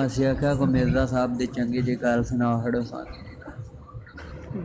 ਅਸੀਂ ਆਖਿਆ ਕੋ ਮਿਰਜ਼ਾ ਸਾਹਿਬ ਦੀ ਚੰਗੀ ਜੀ ਗੱਲ ਸੁਣਾ ਹੜੋ ਸਾਨੂੰ।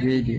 ਜੀ ਜੀ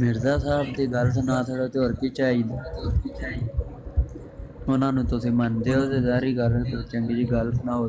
ਮਿਰਜ਼ਾ ਸਾਹਿਬ ਦੀ ਗੱਲ ਸੁਣਾ ਥੋੜਾ ਤੇ ਹੋਰ ਕੀ ਚਾਹੀਦਾ। ਉਹਨਾਂ ਨੂੰ ਤੁਸੀਂ ਮੰਨਦੇ ਹੋ ਤੇ ਜ਼ਾਰੀ ਗੱਲ ਕੋਈ ਚੰਗੀ ਜੀ ਗੱਲ ਸੁਣਾਓ।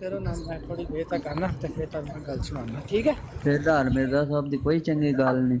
ਕਰੋ ਨਾ ਮੈਂ ਥੋੜੀ ਦੇਰ ਤੱਕ ਆਣਾ ਤੇ ਫਿਰ ਤੁਹਾਨੂੰ ਗੱਲ ਸੁਣਾਉਣਾ ਠੀਕ ਹੈ। ਫਿਰ ਨਾਲ ਮਿਰਜ਼ਾ ਸਾਹਿਬ ਦੀ ਕੋਈ ਚੰਗੀ ਗੱਲ ਨਹੀਂ,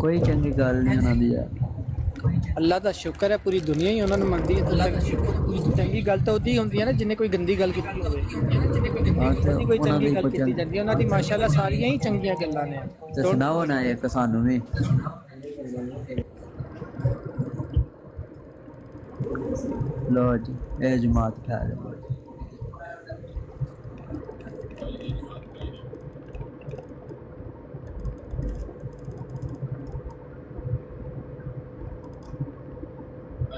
ਕੋਈ ਚੰਗੀ ਗੱਲ ਨਹੀਂ ਉਹਨਾਂ ਦੀ ਯਾਰ। ਅੱਲਾ ਦਾ ਸ਼ੁਕਰ ਹੈ ਪੂਰੀ ਦੁਨੀਆ ਹੀ ਉਹਨਾਂ ਨੂੰ ਮੰਨਦੀ ਹੈ। ਅੱਲਾ ਦਾ ਸ਼ੁਕਰ ਚੰਗੀ ਗੱਲ ਤਾਂ ਉਹਦੀ ਹੁੰਦੀ ਹੈ ਨਾ ਜਿਹਨੇ ਕੋਈ ਗੰਦੀ ਗੱਲ ਕੀਤੀ ਹੋਵੇ। ਉਹਦੀ ਕੋਈ ਉਹਨਾਂ ਚੰਗੀ ਦੀ ਗੱਲ ਕੋਈ ਕੀਤੀ ਜਾਂਦੀ ਹੈ। ਉਹਨਾਂ ਦੀ ਮਾਸ਼ਾਅੱਲਾ ਸਾਰੀਆਂ ਹੀ ਚੰਗੀਆਂ ਗੱਲਾਂ ਨੇ। ਤੇ ਸੁਣਾਓ ਨਾ ਇੱਕ ਸਾਨੂੰ ਵੀ। ਲੋ ਜੀ ਇਹ ਜਮਾਤ ਖੈਰ ਹੈ।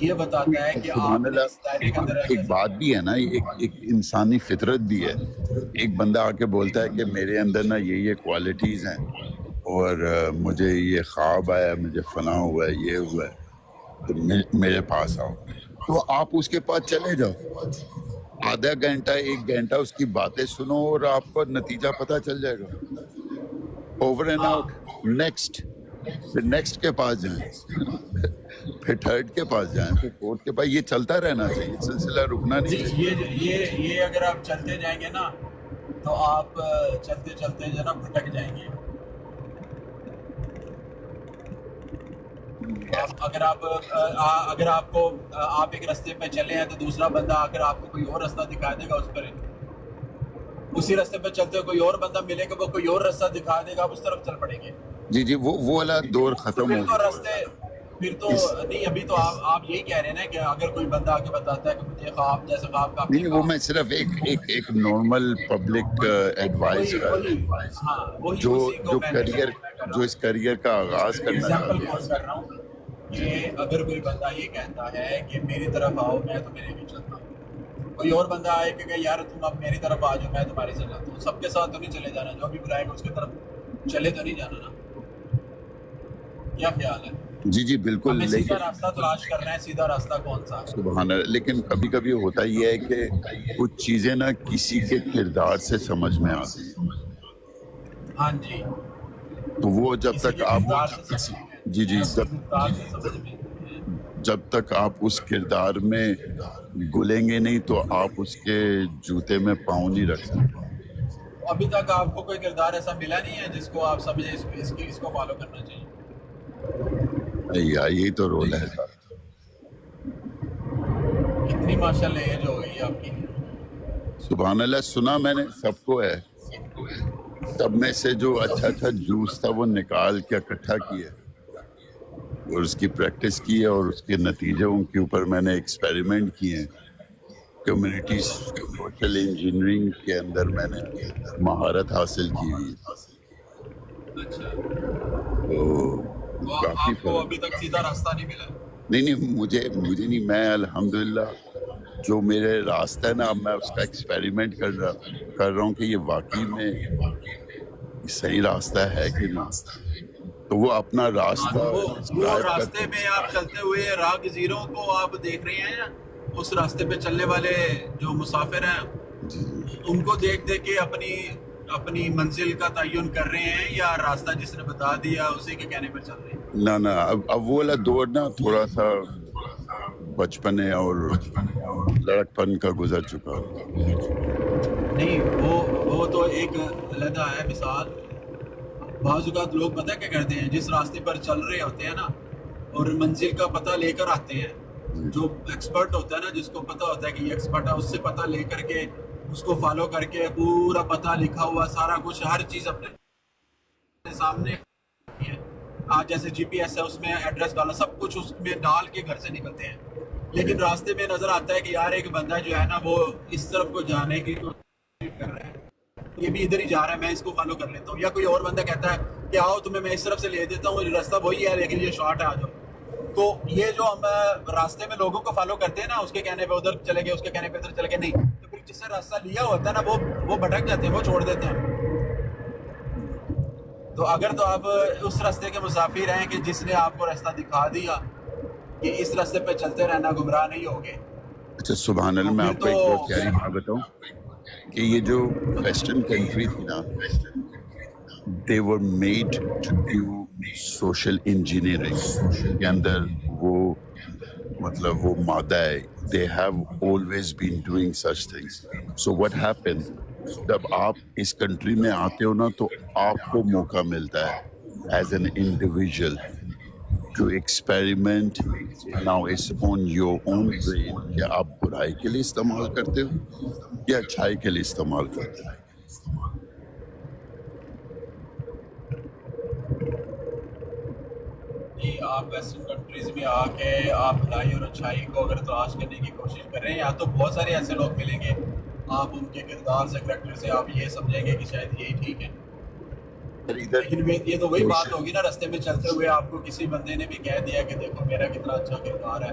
یہ بتاتا ہے کہ آپ سبحان نے اس دائرے کے اندر اللہ، ایک بات بھی ہے نا، ایک انسانی فطرت بھی ہے. ایک بندہ آ کے بولتا ہے کہ میرے اندر نا یہ کوالٹیز ہیں اور مجھے یہ خواب آیا، مجھے فلاں ہوا ہے، یہ ہوا ہے، تو میرے پاس آؤ. تو آپ اس کے پاس چلے جاؤ، آدھا گھنٹہ 1 گھنٹہ اس کی باتیں سنو اور آپ کو نتیجہ پتہ چل جائے گا. Over and out. نیکسٹ، پھر نیکسٹ کے پاس جائیں، پھر تھرڈ کے پاس جائیں، پھر فورتھ کے پاس. یہ چلتا رہنا چاہیے، سلسلہ رکنا نہیں چاہیے. یہ اگر آپ چلتے جائیں گے نا تو آپ چلتے چلتے جو ہے نا بھٹک جائیں گے. اگر آپ کو آپ ایک راستے پہ چلے ہیں تو دوسرا بندہ آ کر آپ کو کوئی اور راستہ دکھا دے گا، اس پر اسی راستے پہ چلتے کوئی اور بندہ ملے گا، وہ کوئی اور راستہ دکھا دے گا، آپ اس طرف چل پڑیں گے. جی وہ والا دور ختم ہو گیا. پھر تو نہیں، ابھی تو آپ یہی کہہ رہے ہیں نا کہ اگر کوئی بندہ آ کے بتاتا ہے کہ مجھے خواب جیسے خواب کا نہیں، وہ میں صرف ایک نارمل پبلک ایڈوائز کر رہا ہوں جو کریئر، جو اس کریئر کا آغاز کرنا چاہتے ہیں. کہ اگر کوئی بندہ یہ کہتا ہے کہ میری طرف آؤ، میں تو میرے بھی چلتا ہوں. کوئی اور بندہ آئے کہ یار تم اب میری طرف آ جاؤ، میں تمہارے سے جاتا ہوں. سب کے ساتھ تو نہیں چلے جانا، جو بھی بلائے گا اس کی طرف چلے تو نہیں جانا نا. کیا خیال ہے؟ جی بالکل. ہمیں سیدھا راستہ تلاش کرنا ہے. سیدھا راستہ کون سا؟ سبحان اللہ. لیکن کبھی کبھی ہوتا یہ ہے کہ کچھ چیزیں نا کسی کے کردار سے سمجھ میں آتی ہیں. ہاں جی. تو وہ جب تک آپ جب تک آپ اس کردار میں گلیں گے نہیں تو آپ اس کے جوتے میں پاؤں نہیں رکھ سکتے. ابھی تک آپ کو کوئی کردار ایسا ملا نہیں ہے جس کو آپ سمجھیں اس کو فالو کرنا چاہیے؟ یہی تو رول ہے. کتنی ماشاءاللہ ایج ہو گئی آپ کی. سبحان اللہ. سنا میں نے سب کو ہے، سب میں سے جو اچھا جوس تھا وہ نکال کے اکٹھا کیا اور اس کی پریکٹس کی ہے، اور اس کے نتیجے ان کے اوپر میں نے ایکسپیریمنٹ کیے ہیں. کمیونٹی سوشل انجینئرنگ کے اندر میں نے مہارت حاصل کی ہوئی. تو کافی آپ کو ابھی تک سیدھا راستہ نہیں ملا؟ نہیں، مجھے نہیں. میں الحمدللہ جو میرے راستہ ہے نا، اب میں اس کا ایکسپیریمنٹ کر رہا ہوں کہ یہ واقعی میں صحیح راستہ ہے کہ نہیں. تو وہ اپنا راستہ وہ راستے میں آپ چلتے ہوئے راہگزیروں کو آپ دیکھ رہے ہیں، اس راستے پہ چلنے والے جو مسافر ہیں ان کو دیکھ کے اپنی منزل کا تعین کر رہے ہیں، یا راستہ جس نے بتا دیا اسی کے کہنے پر چل رہے ہیں؟ نہ اب وہ والا دور نا تھوڑا سا بچپنے اور لڑک پن کا گزر چکا. نہیں، وہ تو ایک علیحدہ ہے مثال. بعض اوقات لوگ پتہ کیا کرتے ہیں، جس راستے پر چل رہے ہوتے ہیں نا اور منزل کا پتہ لے کر آتے ہیں، جو ایکسپرٹ ہوتا ہے نا، جس کو پتہ ہوتا ہے کہ یہ ایکسپرٹ ہے، اس سے پتہ لے کر کے اس کو فالو کر کے پورا پتہ لکھا ہوا سارا کچھ ہر چیز اپنے سامنے آج جیسے جی پی ایس ہے اس میں ایڈریس ڈالا، سب کچھ اس میں ڈال کے گھر سے نکلتے ہیں. لیکن راستے میں نظر آتا ہے کہ یار ایک بندہ جو ہے نا وہ اس طرف کو جانے کی کوشش کر رہا ہے، یہ بھی ادھر ہی جا رہا ہے، میں اس کو فالو کر لیتا ہوں. یا کوئی اور بندہ کہتا ہے کہ آؤ تمہیں میں اس طرف سے لے دیتا ہوں، راستہ وہی ہے لیکن یہ شارٹ ہے، آ جاؤ. تو یہ جو ہم راستے میں لوگوں کو فالو کرتے ہیں نا، اس کے کہنے پہ ادھر چلے گئے، اس کے کہنے پہ ادھر چلے گئے، نہیں تو پھر جس سے راستہ لیا ہوتا ہے نا وہ بھٹک جاتے ہیں، وہ چھوڑ دیتے ہیں. تو اگر تو آپ اس راستے کے مسافر ہیں کہ جس نے آپ کو راستہ دکھا دیا کہ اس راستے پہ چلتے رہنا، گمراہ نہیں ہوگے. اچھا سبحان اللہ. میں آپ کو ایک بہت پیاری بات بتاؤں کہ یہ جو ویسٹرن کنٹری تھی نا، they were made to do social engineering کے اندر وہ مطلب وہ مادہ ہے. they have always been doing such things. so what happened جب آپ اس کنٹری میں آتے ہو نا تو آپ کو موقع ملتا ہے as an individual to experiment. Now it's on your own brain کہ آپ برائی کے لیے استعمال کرتے ہو یا اچھائی کے لیے استعمال کرتے ہو. آپ ویسٹرن کنٹریز میں آ کے آپ بھلائی اور اچھائی کو اگر تلاش کرنے کی کوشش کر رہے ہیں، یا تو بہت سارے ایسے لوگ ملیں گے، آپ ان کے کردار سے، کریکٹر سے آپ یہ سمجھیں گے کہ شاید یہی ٹھیک ہے. لیکن یہ تو وہی بات ہوگی نا، راستے میں چلتے ہوئے آپ کو کسی بندے نے بھی کہہ دیا کہ دیکھو میرا کتنا اچھا کردار ہے،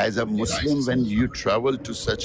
As a Muslim, when you travel to such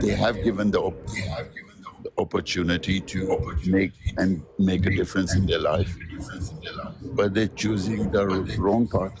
they have given the opportunity to make a difference in their life, but they're choosing the wrong path.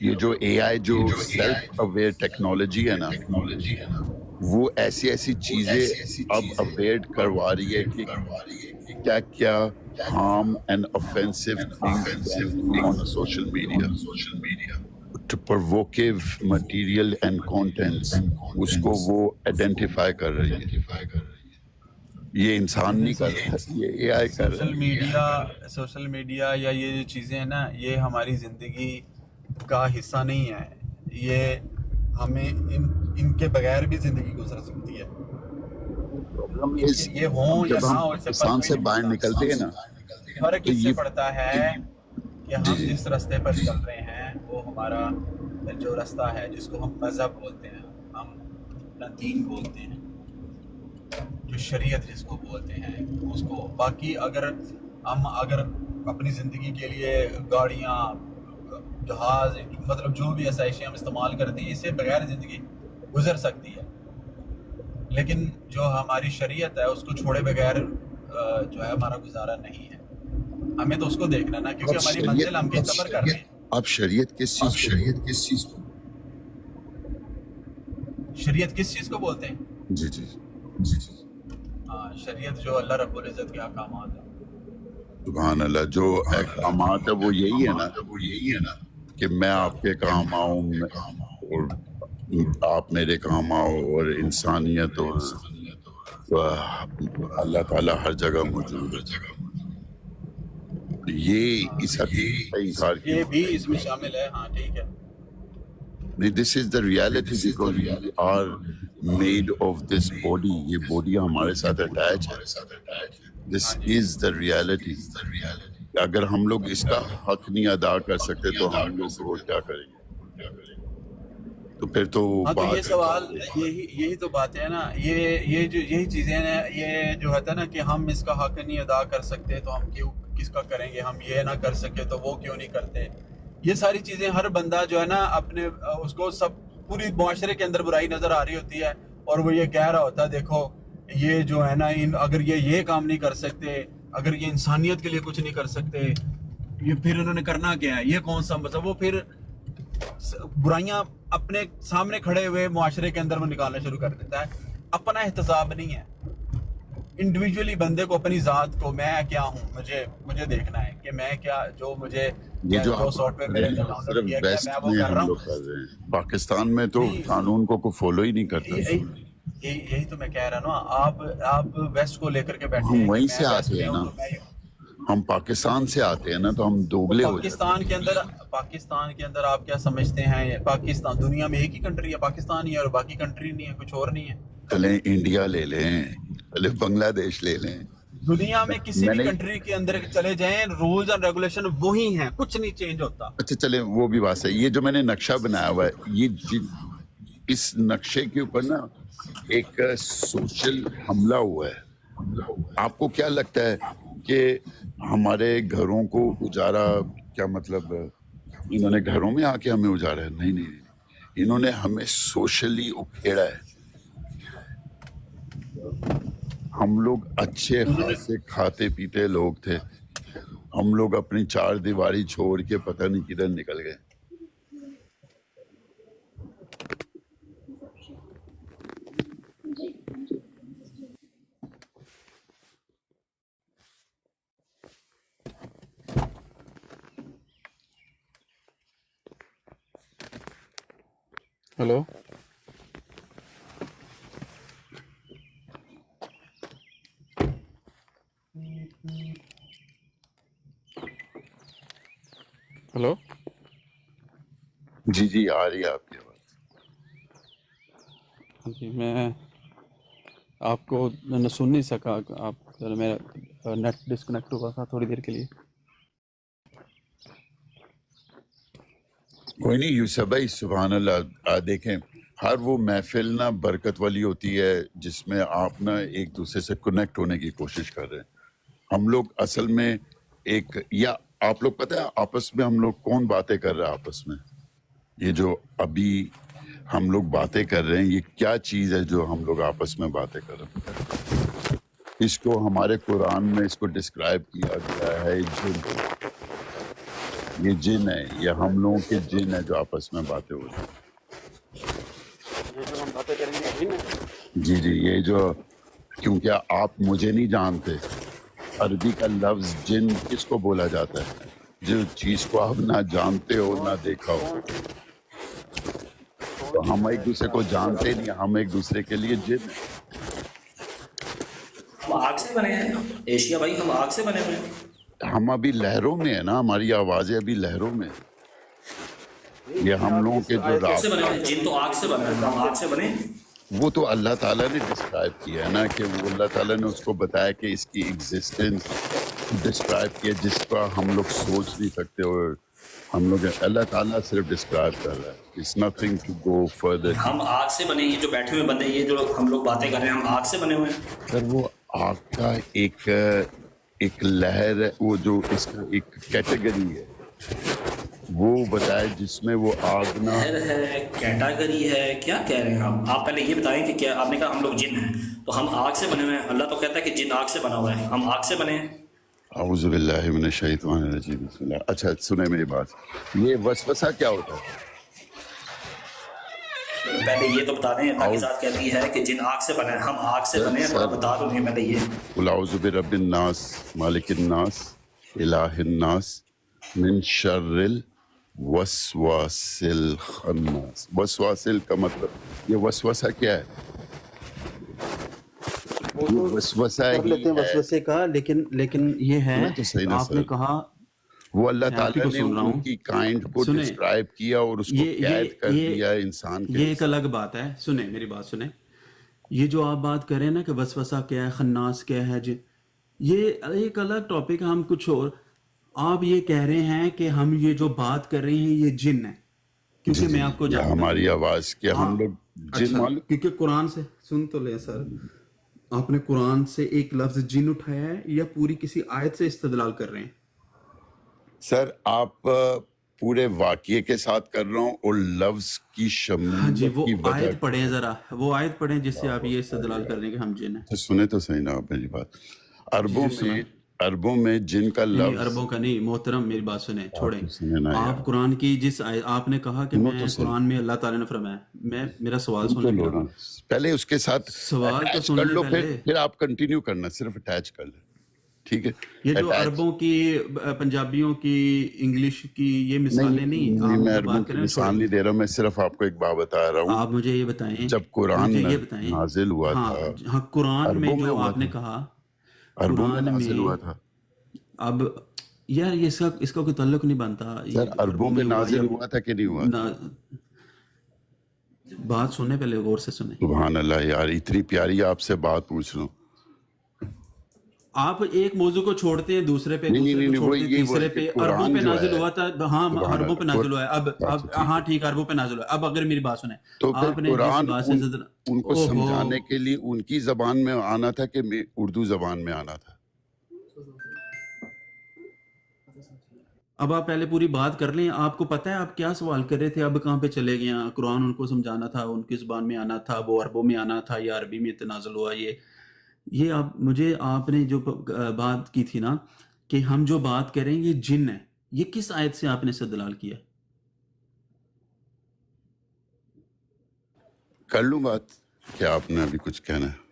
یہ جو اے آئی جو سیلف اویئر ٹیکنالوجی ہے نا وہ ایسی ایسی چیزیں اب اویئر کروا رہی ہے کہ کیا کیا harm and offensive things on social media to provocative material and contents اس کو وہ آئیڈینٹیفائی کر رہی ہے. یہ انسان نہیں کر رہا, یہ اے آئی کر رہا ہے. سوشل میڈیا یا یہ جو چیزیں ہیں نا یہ ہماری زندگی کا حصہ نہیں ہے. یہ ہمیں ان کے بغیر بھی زندگی گزر سکتی ہے. یہ ہوں یا نہ ہو, انسان سے باہر نکلتے ہیں نا, فرق اس سے پڑتا ہے کہ ہم جس راستے پر چل رہے ہیں وہ ہمارا جو راستہ ہے جس کو ہم مذہب بولتے ہیں, ہم اپنا دین بولتے ہیں, جو شریعت جس کو بولتے ہیں اس کو. باقی اگر اپنی زندگی کے لیے گاڑیاں, جہاز, مطلب جو بھی ایسا اشیاء ہم استعمال کرتے ہیں, اس سے بغیر زندگی گزر سکتی ہے. لیکن جو ہماری شریعت ہے اس کو چھوڑے بغیر جو ہے ہمارا گزارا نہیں ہے. ہمیں تو اس کو دیکھنا نا, کیونکہ ہماری منزل ہم کی سفر کر رہے ہیں. آپ شریعت کس چیز کو شریعت کس چیز کو بولتے ہیں؟ جی ہاں, شریعت جو اللہ رب العزت کے احکامات ہیں. سبحان اللہ, جو احکامات ہے وہ یہی ہے نا کہ میں آپ کے کام آؤں اور آپ میرے کام آؤ, اور انسانیت اور اللہ تعالیٰ ہر جگہ موجود ہے. یہ اس حقیقت کا انکار یہ بھی اس میں شامل ہے. ہاں ٹھیک ہے. This is the reality because we are made of this body. یہ body ہمارے ساتھ اٹیچ ہے. This is the reality. اگر ہم لوگ اس کا حق نہیں ادا کر سکتے تو ہم لوگ وہ کیا کریں گے؟ تو پھر تو یہ سوال یہی تو بات ہے نا. یہی چیزیں ہیں. یہ جو ہوتا ہے نا کہ ہم اس کا حق نہیں ادا کر سکتے تو ہم کیوں کس کا کریں گے, ہم یہ نہ کر سکے تو وہ کیوں نہیں کرتے. یہ ساری چیزیں ہر بندہ جو ہے نا اپنے اس کو سب پوری معاشرے کے اندر برائی نظر آ رہی ہوتی ہے اور وہ یہ کہہ رہا ہوتا ہے دیکھو یہ جو ہے نا اگر یہ کام نہیں کر سکتے, اگر یہ انسانیت کے لیے کچھ نہیں کر سکتے, یہ پھر انہوں نے کرنا کیا ہے؟ یہ کون سا مطلب وہ پھر برائیاں اپنے سامنے کھڑے ہوئے معاشرے کے اندر وہ نکالنا شروع کر دیتا ہے. اپنا احتساب نہیں ہے. انڈیویجولی بندے کو اپنی ذات کو میں کیا ہوں مجھے دیکھنا ہے کہ میں کیا جو مجھے جو سافٹ ویئر میرے ڈاؤنلوڈ کیا گیا میں وہ کر رہا ہوں. پاکستان میں تو قانون کو کوئی فالو ہی نہیں کرتا. یہی تو میں کہہ رہا ہوں. آپ ویسٹ کو لے کر کے بیٹھے ہیں. ہم وہیں سے آتے ہیں نا, ہم پاکستان سے آتے ہیں نا, تو ہم دوگلے ہو جاتے ہیں. پاکستان کے اندر آپ کیا سمجھتے ہیں؟ پاکستان دنیا میں ایک ہی کنٹری ہے, پاکستان ہی ہے, اور باقی کنٹری نہیں ہے, کچھ اور نہیں ہے. چلیں انڈیا لے لیں, چلے بنگلہ دیش لے لیں. دنیا میں کسی بھی کنٹری کے اندر چلے جائیں, رولز اینڈ ریگولیشن وہی ہیں, کچھ نہیں چینج ہوتا. اچھا چلیں وہ بھی بات ہے. یہ جو میں نے نقشہ بنایا ہوا ہے, یہ اس نقشے کے اوپر نا ایک سوشل حملہ ہوا ہے. آپ کو کیا لگتا ہے کہ ہمارے گھروں کو اجارا, کیا مطلب انہوں نے گھروں میں آ کے ہمیں اجارا ہے؟ نہیں, انہوں نے ہمیں سوشلی اکھیڑا ہے. ہم لوگ اچھے خاصے کھاتے پیتے لوگ تھے, ہم لوگ اپنی چار دیواری چھوڑ کے پتہ نہیں کدھر نکل گئے. Hello, hello. جی آ رہی ہے آپ کی آواز. جی میں آپ کو سن نہیں سکا, آپ میرا نیٹ ڈسکنیکٹ ہوا تھا تھوڑی دیر کے لیے. کوئی نہیں یوسف بھائی, سبحان اللہ. دیکھیں ہر وہ محفل نا برکت والی ہوتی ہے جس میں آپ نا ایک دوسرے سے کنیکٹ ہونے کی کوشش کر رہے ہیں. ہم لوگ اصل میں ایک, یا آپ لوگ پتہ ہے آپس میں ہم لوگ کون باتیں کر رہے ہیں آپس میں؟ یہ جو ابھی ہم لوگ باتیں کر رہے ہیں یہ کیا چیز ہے جو ہم لوگ آپس میں باتیں کر رہے ہیں؟ اس کو ہمارے قرآن میں اس کو ڈسکرائب کیا گیا ہے یہ جن ہے، یہ ہم لوگوں کے جن ہے جو آپس میں باتیں ہو رہی ہیں. جی جی، یہ جو کیونکہ آپ مجھے نہیں جانتے، عربی کا لفظ جن کس کو بولا جاتا ہے؟ جو چیز کو آپ نہ جانتے ہو نہ دیکھا ہو. تو ہم ایک دوسرے کو جانتے نہیں، ہم ایک دوسرے کے لیے جن ہیں. ہم آگ سے بنے ہیں ایشیا بھائی، ہم آگ سے بنے ہوئے ہیں. ہم ابھی لہروں میں ہیں نا، ہماری آوازیں ابھی لہروں میں ہیں. یہ ہم لوگوں کے جو کیسے بنے رابطہ، ہوئے ہیں؟ جن تو آگ سے بنے ہیں، ہم آگ سے بنے ہیں. وہ تو اللہ تعالیٰ نے ڈسکرائب کیا ہے نا، کہ وہ اللہ تعالیٰ نے اس کو بتایا کہ اس کی ایگزسٹنس ڈسکرائب کیا، جس کا ہم لوگ سوچ نہیں سکتے. اور ہم لوگ اللہ تعالیٰ صرف ڈسکرائب کر رہا ہے. It's nothing to go further. ہم آگ سے بنے ہیں. یہ جو بیٹھے ہوئے بندے، یہ جو ہم لوگ باتیں کر رہے ہیں، ہم آگ سے بنے ہوئے ہیں. سر وہ آگ کا ایک لہر ہے، وہ جو اس کا ایک کیٹیگری ہے وہ بتایا جس میں وہ آگ نہ. لہر ہے، کیٹاگری ہے، کیا کہہ رہے ہیں آپ پہلے یہ بتائیں کہ کیا آپ نے کہا ہم لوگ جن ہیں، تو ہم آگ سے بنے ہوئے ہیں. اللہ تو کہتا ہے کہ جن آگ سے بنا ہوا ہے، ہم آگ سے بنے ہیں. اعوذ باللہ من الشیطان الرجیم. بسم اللہ. اچھا سنیں میری بات، یہ وسوسہ کیا ہوتا ہے؟ پہلے یہ تو بتا دیں، اللہ کی ذات کہتی ہے کہ جن آگ سے بنے ہیں، ہم آگ سے بنے ہیں. تو آپ بتا دو نہیں پہلے یہ. قل اعوذ برب الناس مالک الناس الہ الناس من شر الوسواس الخناس. وسواسل کا مطلب، یہ وسوسہ کیا ہے؟ یہ وسوسہ کر لیتے ہیں ہی ہے. وسوسے کا، لیکن یہ ہے سنیں تو صحیح نا آپ نے سر. کہا وہ اللہ میں آپ ہی تعالیٰ کو نے سن رہا ان ہوں. کی کائنڈ کو سنیں، ڈسکرائب کیا اور اس کو قید کر دیا انسان کے. یہ ایک الگ بات ہے. سنیں میری بات سنیں. یہ جو آپ بات کر رہے ہیں نا کہ وسوسہ کیا ہے، خناس کیا ہے، یہ ایک الگ ٹاپک ہے. ہم کچھ اور، آپ یہ کہہ رہے ہیں کہ ہم یہ جو بات کر رہے ہیں یہ جن ہے، کیونکہ میں آپ کو یہ جانتا ہماری آواز کیا ہم لوگ جن اچھا، معلوم. کیونکہ قرآن سے سن تو لیں سر. آپ نے قرآن سے ایک لفظ جن اٹھایا ہے یا پوری کسی آیت سے استدلال کر رہے ہیں؟ سر آپ پورے واقعے کے ساتھ کر رہا ہوں اور لفظ کی ہاں جی، شمولیت وہ کی وجہ. آیت پڑھیں ذرا، وہ آیت پڑھیں جس سے آپ یہ استدلال کر رہے ہیں کہ ہم جن ہیں. سنیں تو صحیح نا آپ میری بات. عربوں میں جن کا نہیں لفظ، عربوں کا نہیں محترم، میری بات سنیں، چھوڑیں. سنیں نا یار. آپ قرآن کی جس آپ نے کہا کہ سنو میں تو صحیح. قرآن میں اللہ تعالیٰ نے فرمایا، میرا سوال سن تو سن لو نا. پہلے اس کے ساتھ سوال تو اٹیچ سن کر لیں لو، پہلے. پھر آپ کنٹینیو کرنا، صرف اٹیچ کر لیں. ٹھیک ہے. یہ جو عربوں کی، پنجابیوں کی، انگلش کی یہ مثالیں نہیں. آپ میں جو عربوں بات کی کر رہے ہیں مثال نہیں دے رہا ہوں، میں صرف آپ کو ایک بات بتا رہا ہوں. آپ مجھے یہ بتائیں، جب قرآن مجھے یہ بتائیں، نازل ہوا ہاں تھا، ہاں قرآن میں عربوں میں جو ہوا آپ نے تھا. کہا عربوں میں قرآن نازل میں، ہوا تھا. اب یار یہ اس کا کوئی تعلق نہیں بنتا. سر عربوں میں نازل ہوا تھا کہ نہیں ہوا تھا؟ بات سنیں پہلے، غور سے سنیں. سبحان اللہ یار، اتنی پیاری آپ سے بات پوچھ رہا ہوں. آپ ایک موضوع کو چھوڑتے ہیں دوسرے پہ، دوسرے کو چھوڑتے ہیں تیسرے پہ. عربوں پہ نازل ہوا تھا، ہاں عربوں پہ نازل ہوا ہے. اب ہاں ٹھیک ہے، عربوں پہ نازل ہوا ہے. اب اگر میری بات سنیں، تو آپ پھر نے قرآن جس بات سے ان کو سمجھانے کے لیے ان کی زبان میں آنا تھا کہ اردو زبان میں آنا تھا؟ اب آپ پہلے پوری بات کر لیں. آپ کو پتہ ہے آپ کیا سوال کر رہے تھے، اب کہاں پہ چلے گئے ہیں؟ قرآن ان کو سمجھانا تھا، ان کی زبان میں آنا تھا، وہ عربوں میں آنا تھا یا عربی میں نازل ہوا. یہ آپ نے جو بات کی تھی نا کہ ہم جو بات کر رہے ہیں یہ جن ہے، یہ کس آیت سے آپ نے استدلال کیا؟ کر لوں بات. کیا آپ نے ابھی کچھ کہنا ہے؟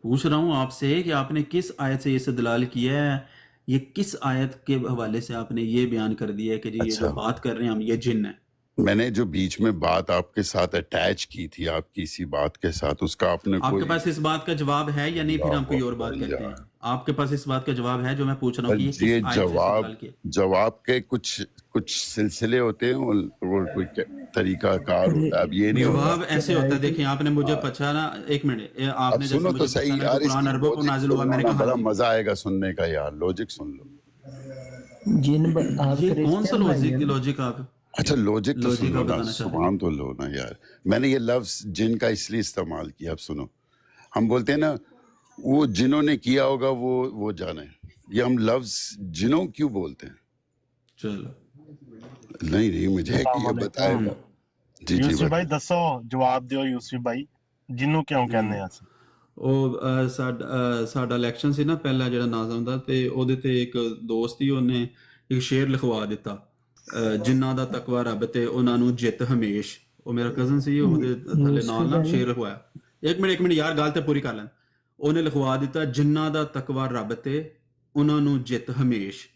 پوچھ رہا ہوں آپ سے کہ آپ نے کس آیت سے یہ استدلال کیا ہے، یہ کس آیت کے حوالے سے آپ نے یہ بیان کر دیا ہے کہ جی یہ جو بات کر رہے ہیں ہم یہ جن ہے. میں نے جو بیچ میں بات آپ کے ساتھ اٹیچ کی تھی، آپ کی اسی بات کے ساتھ، اس کا آپ نے آپ کے پاس اس بات کا جواب ہے یا نہیں؟ پھر ہم کوئی اور بات کرتے ہیں. آپ کے پاس اس بات کا جواب ہے جو میں پوچھ رہا ہوں کہ یہ کس آیت سے استدلال کیا؟ جواب کے کچھ سلسلے ہوتے ہیں اور کوئی طریقہ کار ہوتا ہے. اب یہ نہیں جواب ایسے ہوتا ہے. دیکھیں آپ نے مجھے پوچھا نا، ایک منٹ، آپ نے سنو تو صحیح یار، قرآن عربوں کو نازل ہوا، میں نے کہا بڑا مزہ آئے گا سننے کا یار. لوجک سن لو. یہ کون سا لوجک آپ؟ اچھا لوجک تو سن لو نا، سبحان تو لو نا یار. میں نے یہ لفظ جن کا اس لیے استعمال کیا. اب سنو، ہم بولتے ہیں نا وہ جنہوں نے کیا ہوگا وہ جانے. یہ ہم لفظ جنوں کیوں بولتے ہیں؟ چلو نہیں مجھے کہ یہ بتائے گا. جی یوسف بھائی دسو، جواب دیو یوسف بھائی، جنوں کیوں کہنے ہیں؟ ਉਹ ਸਾਡਾ ਇਲੈਕਸ਼ਨ ਸੀ ਨਾ ਪਹਿਲਾ ਜਿਹੜਾ ਨਾਜ਼ਮ ਦਾ, ਤੇ ਉਹਦੇ ਤੇ ਇੱਕ ਦੋਸਤ ਸੀ, ਉਹਨੇ ਇੱਕ ਸ਼ੇਰ ਲਿਖਵਾ ਦਿੱਤਾ, ਜਿਨ੍ਹਾਂ ਦਾ ਤਕਵਾ ਰੱਬ ਤੇ ਉਹਨਾਂ ਨੂੰ ਜਿੱਤ ਹਮੇਸ਼। ਉਹ ਮੇਰਾ ਕਜ਼ਨ ਸੀ, ਉਹਦੇ ਥੱਲੇ ਨਾਲ ਨਾ ਸ਼ੇਰ ਲਿਖਵਾਇਆ। ਇੱਕ ਮਿੰਟ ਯਾਰ, ਗੱਲ ਤੇ ਪੂਰੀ ਕਰ ਲੈਣ। ਉਹਨੇ ਲਿਖਵਾ ਦਿੱਤਾ, ਜਿਨ੍ਹਾਂ ਦਾ ਤਕਵਾ ਰੱਬ ਤੇ ਉਹਨਾਂ ਨੂੰ ਜਿੱਤ ਹਮੇਸ਼।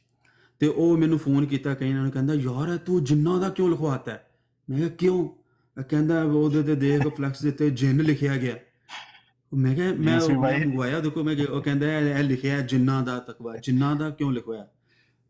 ਤੇ ਉਹ ਮੈਨੂੰ ਫੋਨ ਕੀਤਾ ਕਈ ਨਾਲ, ਕਹਿੰਦਾ ਯਾਰ ਤੂੰ ਜਿਨ੍ਹਾਂ ਦਾ ਕਿਉਂ ਲਿਖਵਾਤਾ ਹੈ? ਮੈਂ ਕਿਹਾ ਕਿਉਂ? ਕਹਿੰਦਾ ਉਹਦੇ ਤੇ ਦੇਖ ਫਲੈਕਸ ਦੇ ਉੱਤੇ ਜਿੰਨ ਲਿਖਿਆ ਗਿਆ। ਮੈਂ ਕਿਹਾ ਮੈਂ ਮੰਗਵਾਇਆ ਦੇਖੋ, ਮੈਂ ਉਹ ਕਹਿੰਦਾ ਇਹ ਲਿਖਿਆ ਜਿਨ੍ਹਾਂ ਦਾ ਤਕਵਾ, ਜਿਨ੍ਹਾਂ ਦਾ ਕਿਉਂ ਲਿਖਵਾਇਆ?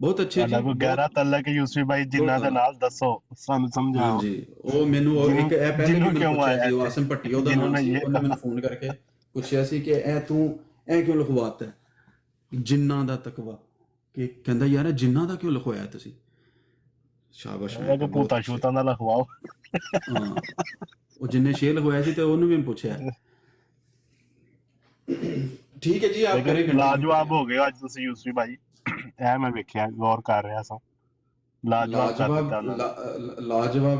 ਬਹੁਤ ਅੱਛੇ ਜੀ। ਕੋਈ ਗਹਿਰਾ ਤਲਕ ਯੂਸਫੀ ਭਾਈ ਜਿਨ੍ਹਾਂ ਦੇ ਨਾਲ ਦੱਸੋ, ਸਾਨੂੰ ਸਮਝਾਓ ਜੀ। ਉਹ ਮੈਨੂੰ ਇੱਕ ਇਹ ਪਹਿਲੇ ਵੀ ਮੈਨੂੰ ਪੁੱਛਿਆ ਸੀ, ਉਹ ਆਸਮ ਭੱਟੀ ਉਹਦਾ ਨਾਮ ਸੀ, ਉਹਨੇ ਮੈਨੂੰ ਫੋਨ ਕਰਕੇ ਪੁੱਛਿਆ ਸੀ ਕਿ ਇਹ ਤੂੰ ਇਹ ਕਿਉਂ ਲਿਖਵਾਤਾ ਜਿਨ੍ਹਾਂ ਦਾ ਤਕਵਾ? ਕਿ ਕਹਿੰਦਾ ਯਾਰ ਜਿਨ੍ਹਾਂ ਦਾ ਕਿਉਂ ਲਿਖਵਾਇਆ ਤੁਸੀਂ? ਸ਼ਾਬਾਸ਼। ਮੈਂ ਕਿ ਭੂਤਾਂ ਸ਼ੂਤਾਂ ਦਾ ਲਿਖਵਾਓ। ਹਾਂ, ਉਹ ਜਿੰਨੇ ਸ਼ੇਰ ਲਿਖਵਾਇਆ ਸੀ ਤੇ ਉਹਨੂੰ ਵੀ ਪੁੱਛਿਆ। ਠੀਕ ਹੈ ਜੀ, ਆਪ ਕਰੇ। ਲਾਜਵਾਬ ਹੋ ਗਏ ਅੱਜ ਤੁਸੀਂ ਯੂਸਫੀ ਭਾਈ, ਇਹ ਮੈਂ ਵੇਖਿਆ, ਗੌਰ ਕਰ ਰਿਹਾ ਸਾਂ। ਲਾਜਵਾਬ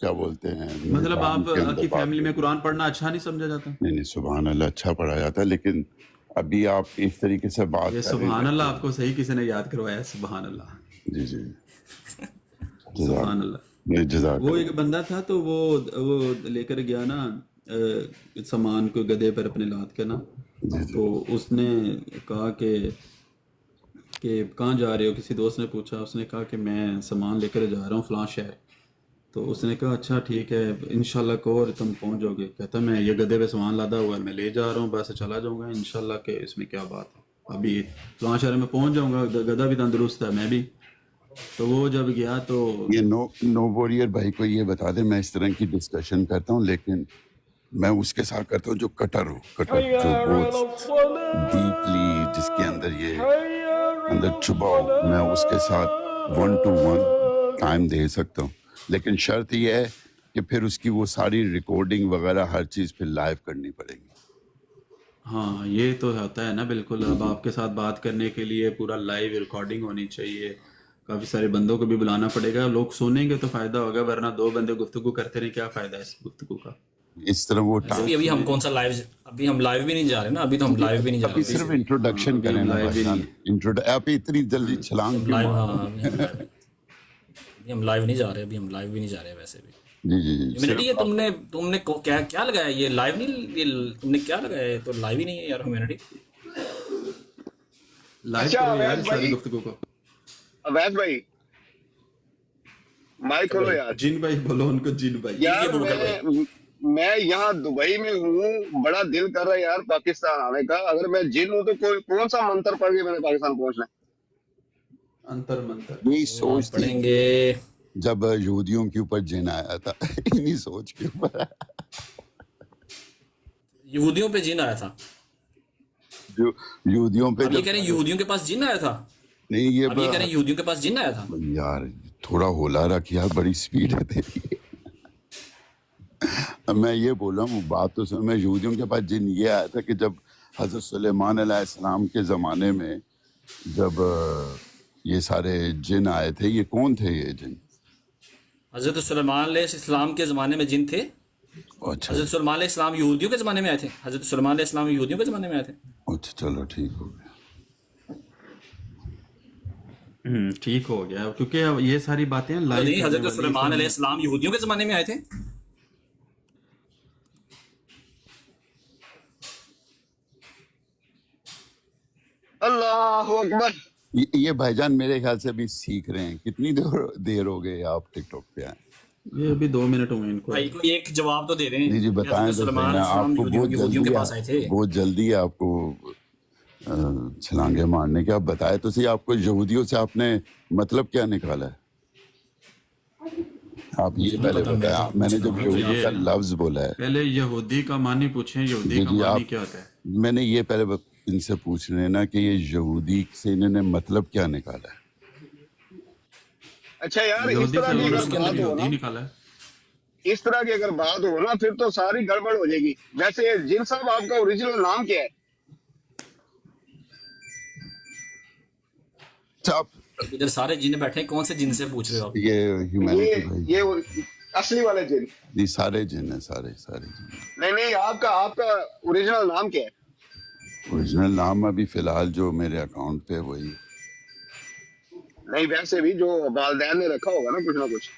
کیا بولتے ہیں مطلب آپ نظام کے اندر کی بات فیملی میں کریں۔ قرآن پڑھنا اچھا نہیں سمجھا جاتا؟ نہیں سبحان اللہ اچھا پڑھا جاتا ہے، لیکن ابھی آپ اس طریقے سے بات یہ کر رہے سبحان ہیں اللہ آپ کو صحیح کسی نے یاد کروایا، سبحان اللہ، جی جی سبحان اللہ۔ جزاک وہ اللہ۔ ایک بندہ تھا تو وہ لے کر گیا نا سامان کو گدھے پر اپنے لاد کے نا، تو اس نے کہا کہ کہاں جا رہے ہو؟ کسی دوست نے پوچھا، اس نے کہا کہ میں سامان لے کر جا رہا ہوں فلاں شہر۔ تو اس نے کہا اچھا ٹھیک ہے انشاءاللہ کو تم پہنچ جاؤ گے۔ کہتا میں یہ گدھے پہ سامان لادا ہوا ہے، میں لے جا رہا ہوں، بس چلا جاؤں گا انشاءاللہ کہ اس میں کیا بات ہے، ابھی فلاں شہر میں پہنچ جاؤں گا، گدھا بھی تندرست ہے میں بھی۔ تو وہ جب گیا تو یہ نو واریر بھائی کو یہ بتا دیں میں اس طرح کی ڈسکشن کرتا ہوں، لیکن میں اس کے ساتھ کرتا ہوں جو کٹر ہو، کٹر جو بہت ڈیپلی جس کے اندر یہ اندر چھپا ہو، میں اس کے ساتھ 1 to 1 ٹائم دے سکتا ہوں، لیکن شرط یہ ہے کہ پھر اس کی وہ ساری ریکارڈنگ وغیرہ ہر چیز پھر لائیو کرنی پڑے گی۔ ہاں یہ تو ہوتا ہے نا، بالکل۔ اب آپ کے ساتھ بات کرنے کے لیے پورا لائیو ریکارڈنگ ہونی چاہیے، کافی سارے بندوں کو بھی بلانا پڑے گا، لوگ سنیں گے تو فائدہ ہوگا، ورنہ 2 بندے گفتگو کرتے رہیں کیا فائدہ ہے اس گفتگو کا؟ اس طرح وہ ابھی ہم کون سا لائیو، ابھی ہم لائیو بھی نہیں جا رہے نا، ابھی تو ہم لائیو بھی نہیں جا ابھی رہے، صرف انٹروڈکشن کریں نا بھائی جان، آپ اتنی جلدی چھلانگ کیوں لائیو، مار ہاں ابھی ہم لائیو نہیں جا رے، ابھی ہم لائیو بھی نہیں جا رہے ویسے بھی۔ جی جی جی ہیومینٹی یہ تم نے کیا لگایا، یہ لائیو نہیں، یہ تم نے کیا لگایا، یہ تو لائیو ہی نہیں ہے یار ہیومینٹی۔ لائیو اچھا کرو یار اویس ساری بھائی، گفتگو کو۔ اویس بھائی مائک کھولو یار۔ جن بھائی بولو ان کو، جن بھائی۔ یار میں یہاں دبئی میں ہوں، بڑا دل کر رہا ہے یار پاکستان آنے کا، اگر میں جن ہوں تو کون سا منتر پڑھ کے میں نے پاکستان پہنچنا ہے؟ انتر منتر یہی سوچ تھی پڑھیں گے جب یہودیوں کے اوپر جن آیا تھا، انہی سوچ کے اوپر یہودیوں پہ جن آیا تھا، جو یہودیوں پہ اب یہ کہہ رہے ہیں یہودیوں کے پاس جن آیا تھا، نہیں یہ اب یہ کہہ رہے ہیں یہودیوں کے پاس جن آیا تھا۔ یار تھوڑا ہولا رکھ یار، بڑی سپیڈ ہے تیری۔ میں یہ بول رہا ہوں بات تو سن، میں یہودیوں کے پاس جن یہ آیا تھا کہ جب حضرت سلیمان علیہ السلام کے زمانے میں جب یہ سارے جن آئے تھے، یہ کون تھے یہ جن؟ حضرت سلیمان علیہ السلام کے زمانے میں جن تھے؟ اچھا حضرت سلیمان علیہ السلام یہودیوں کے زمانے میں آئے تھے، حضرت سلیمان علیہ السلام یہودیوں کے زمانے میں آئے تھے۔ اچھا چلو ٹھیک ہو گیا۔ ٹھیک ہو گیا، کیونکہ اب یہ ساری باتیں لائیو نہیں، حضرت سلیمان علیہ السلام یہودیوں کے زمانے میں آئے تھے۔ اللہ اکبر۔ یہ بھائی جان میرے خیال سے ابھی سیکھ رہے ہیں، کتنی دیر ہو گئی آپ ٹک ٹاک پہ آئے؟ یہ ابھی 2 منٹ ہوئے ان کو۔ بھائی کو ایک جواب تو دے رہے ہیں۔ جی جی بتائیں حضرت تو سلیمان صحیح، علیہ آپ السلام کو بہت یہودیوں کے جلدی پاس آئے تھے۔ بہت جلدی ہے آپ کو چھلانگے مارنے کے۔ آپ بتائے تو صحیح، آپ کو یہودیوں سے آپ نے مطلب کیا نکالا ہے؟ آپ یہ پہلے بتایا، میں نے جب یہودی کا لفظ بولا ہے، پہلے یہودی کا معنی پوچھیں، یہودی جی کا جی معنی آپ، کیا ہوتا ہے؟ میں نے یہ پہلے ان سے پوچھ رہے ہیں نا کہ یہ یہودی سے انہوں نے مطلب کیا نکالا ہے؟ اچھا یار اس یہودی طرح سے کی انہوں اگر نے بات ہو یہودی نا، نکالا ہے۔ اس طرح کی اگر بات ہو نا پھر تو ساری گڑبڑ ہو جائے گی۔ ویسے جن صاحب آپ کا اوریجنل نام کیا ہے؟ ادھر سارے جن بیٹھے ہیں، کون سے جن سے پوچھ رہے ہو آپ؟ یہ ہیومینٹی بھائی، یہ اصلی والے جن؟ یہ سارے جن ہیں، سارے جن۔ نہیں آپ کا اوریجنل نام کیا ہے؟ اوریجنل نام ابھی فی الحال جو میرے اکاؤنٹ پہ وہی، نہیں ویسے بھی جو والدین نے رکھا ہوگا نا کچھ نہ کچھ۔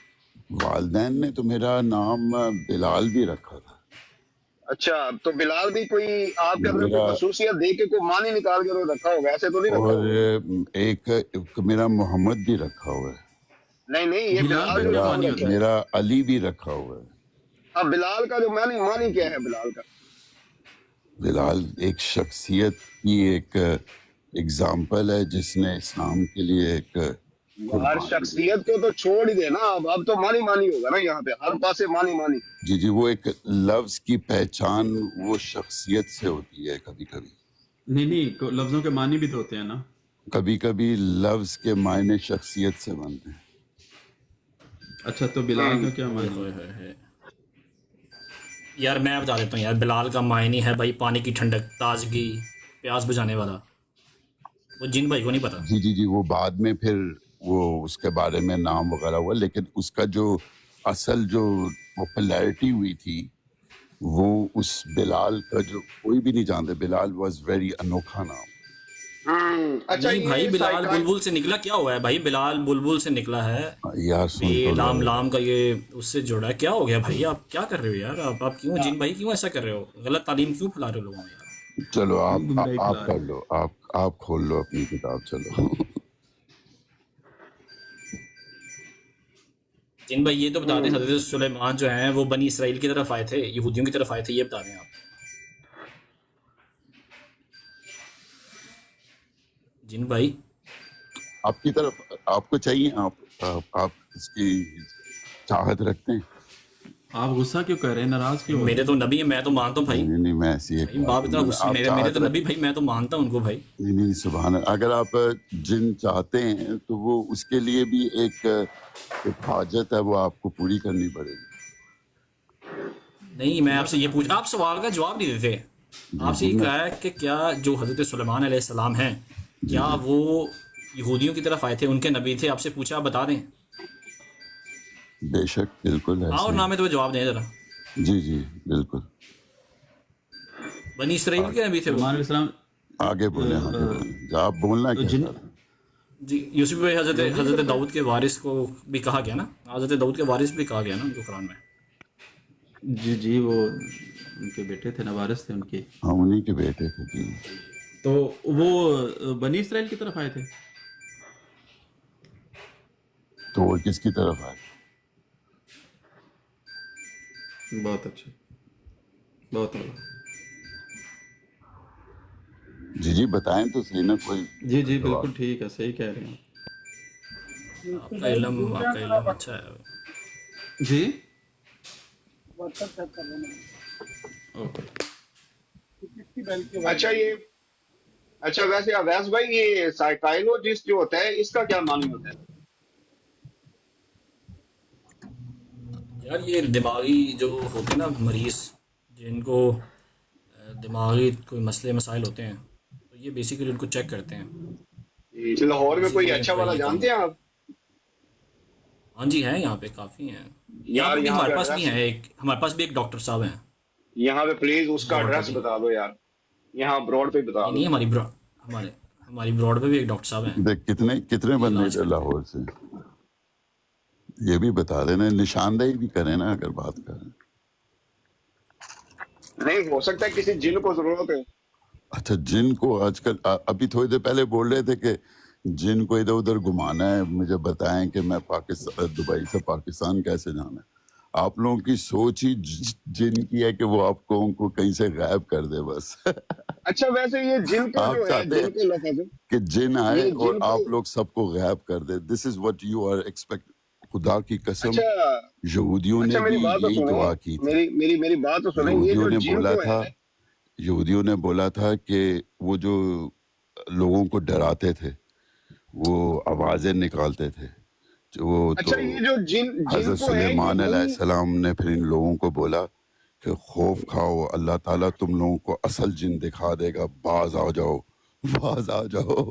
والدین نے تو میرا نام بلال بھی رکھا تھا۔ اچھا تو بلال بھی کوئی آپ کے اندر کوئی خصوصیت دے کے کوئی معنی نکال کے رکھا ہوگا، ایسے تو نہیں رکھا اور ہوگا؟ ایک میرا محمد بھی رکھا ہوا ہے، نہیں یہ بلال جو نام رکھا ہے، میرا علی بھی رکھا ہوا ہے۔ اب بلال کا جو معنی کیا ہے بلال کا؟ بلال ایک شخصیت کی ایک اگزامپل ہے جس نے اسلام کے لیے ایک ہر شخصیت کو تو چھوڑ ہی دینا، اب تو مانی ہوگا نا یہاں پہ ہر پاسے مانی۔ جی جی وہ ایک لفظ کی پہچان وہ شخصیت سے ہوتی ہے، کبھی کبھی نہیں لفظوں کے معنی بھی تو ہوتے ہیں نا، کبھی کبھی لفظ کے معنی شخصیت سے بنتے ہیں۔ اچھا تو بلال کا کیا معنی ہے؟ یار میں بتا دیتا ہوں یار، بلال کا معنی ہے بھائی پانی کی ٹھنڈک، تازگی، پیاس بجھانے والا۔ وہ جن بھائی کو نہیں پتا۔ جی وہ بعد میں پھر وہ اس کے بارے میں نام وغیرہ ہوا، لیکن اس کا جو اصل جو پاپولیرٹی ہوئی تھی وہ اس بلال کا، جو کوئی بھی نہیں جانتے، بلال واز ویری انوکھا نام. اچھا نہیں بھائی، یہ بلال بلبل سے نکلا کیا ہوا ہے بھائی؟ بلال بلبل سے نکلا ہے، یار سن یہ تو لام لو. لام کا یہ اس سے جوڑا ہے. کیا ہو گیا بھائی؟ آپ کیا کر رہے ہو یار؟ آپ کیوں جن بھائی کیوں ایسا کر رہے ہو؟ غلط تعلیم کیوں پھیلا رہے ہو لوگوں میں یار؟ چلو گمراہی آپ پھیلا کر رہے لو، آپ کھول لو اپنی کتاب. چلو جن بھائی یہ تو بتا دیں، حضرت سلیمان جو ہیں وہ بنی اسرائیل کی طرف آئے تھے، یہودیوں کی طرف آئے تھے، یہ بتا دیں آپ. جن بھائی آپ کی طرف آپ کو چاہیے، آپ اس کی چاہت رکھتے ہیں. آپ غصہ کیوں کر رہے ہیں؟ ناراض کیوں ہو رہے میرے ہیں؟ تو نبی ہیں، میں تو مانتا ہوں بھائی. نہیں میں ایسی ایک بھائی بات باپ اتنا بولوں گا. غصے، آپ میرے چاہت تو نبی بھائی، میں تو مانتا ہوں ان کو بھائی. نہیں سبحان اللہ. اگر آپ جن چاہتے ہیں تو وہ اس کے لیے بھی ایک حاجت ہے، وہ آپ کو پوری کرنی پڑے گی. نہیں، میں آپ سے یہ پوچھ، آپ سوال کا جواب نہیں دیتے. جی آپ سے جی یہ میں کہا ہے کہ کیا جو حضرت سلیمان علیہ السلام ہیں، جی کیا جی وہ یہودیوں کی طرف آئے تھے، ان کے نبی تھے؟ آپ سے پوچھا، آپ بتا دیں. بے شک بالکل ہاں اور ایسے نہ ہیں. میں تو جواب دیں ذرا. جی بالکل. بنی اسرائیل کے نبی تھے وہ. سلمان علیہ السلام آگے بولیں آپ بولنا تو کیا جن چاہ رہے ہیں. جی یوسف بھائی، جلدی حضرت کرو پھر. داؤد کے وارث کو بھی کہا گیا نا، حضرت داؤد کے وارث بھی کہا گیا نا ان کو قرآن میں. جی وہ ان کے بیٹے تھے، نوارث تھے ان کے. ہاں انہیں کے بیٹے تھے. جی تو وہ بنی اسرائیل کی طرف آئے تھے. تو وہ کس کی طرف آئے؟ بہت اچھا، بہت اعلیٰ. جی بتائیں تو صحیح نا کوئی جی جواب. بالکل ٹھیک ہے، صحیح کہہ رہے ہیں آپ کا علم اچھا ہے. جی. اوکے. اچھا ویسے اویس بھائی یہ سائیکائلوجسٹ جو ہوتا ہے اس کا کیا معنی ہوتا ہے؟ یار یہ دماغی جو ہوتے ہیں نا مریض، جن کو دماغی کوئی مسئلے مسائل ہوتے ہیں، تو یہ بیسیکلی ان کو چیک کرتے ہیں. لاہور میں کوئی بیسیکلی ان اچھا کا والا یہ کام جانتے ہیں ہوتا ہے. آپ؟ ہاں جی ہیں، یہاں پہ کافی ہیں. یہاں یار پہ بھی یہاں ہمارے پہ پاس بھی ایڈریس، ہیں، ہمارے پاس بھی ایک ڈاکٹر صاحب ہیں یہاں پہ پلیز اس کا براڈ پہ ایڈریس بھی. بتا دو یار، یہاں براڈ پہ بتا نہیں دو. نہیں، ہماری براڈ پہ بھی ایک ڈاکٹر صاحب ہیں، دیکھ کتنے یہ بندے علاج ادھر کرتے ہیں. لاہور سے. یہ بھی بتا دینا، نشاندہی بھی کریں نا اگر بات کریں. نہیں ہو سکتا ہے کسی جن کو ضرورت ہے. اچھا جن کو آج کل ابھی تھوڑی دیر پہلے بول رہے تھے کہ جن کو ادھر ادھر گھمانا ہے، مجھے بتائیں کہ میں دبئی سے پاکستان کیسے جانا ہے. آپ لوگوں کی سوچ ہی جن کی ہے کہ وہ آپ کو کہیں سے غائب کر دے بس. اچھا ویسے یہ جن کا آپ جو ہے، چاہتے ہیں جن کو لفظ ہے، کہ جن آئے یہ اور جن کو، آپ لوگ سب کو غائب کر دے. This is what you are expect. خدا کی قسم اچھا یہودیوں نے اچھا بھی میری بات تو یہی سنیں، دعا کی تھی. میری بات تو سنیں، یہ یہودیوں جو نے جن بولا کو تھا ہے، یہودیوں نے بولا تھا کہ وہ جو لوگوں کو ڈراتے تھے، وہ آوازیں نکالتے تھے. وہ تو اچھا یہ جو جن حضرت کو ہے یہ سلیمان علیہ وہی، السلام نے پھر ان لوگوں کو بولا کہ خوف کھاؤ، اللہ تعالیٰ تم لوگوں کو اصل جن دکھا دے گا، باز آ جاؤ، باز آ جاؤ.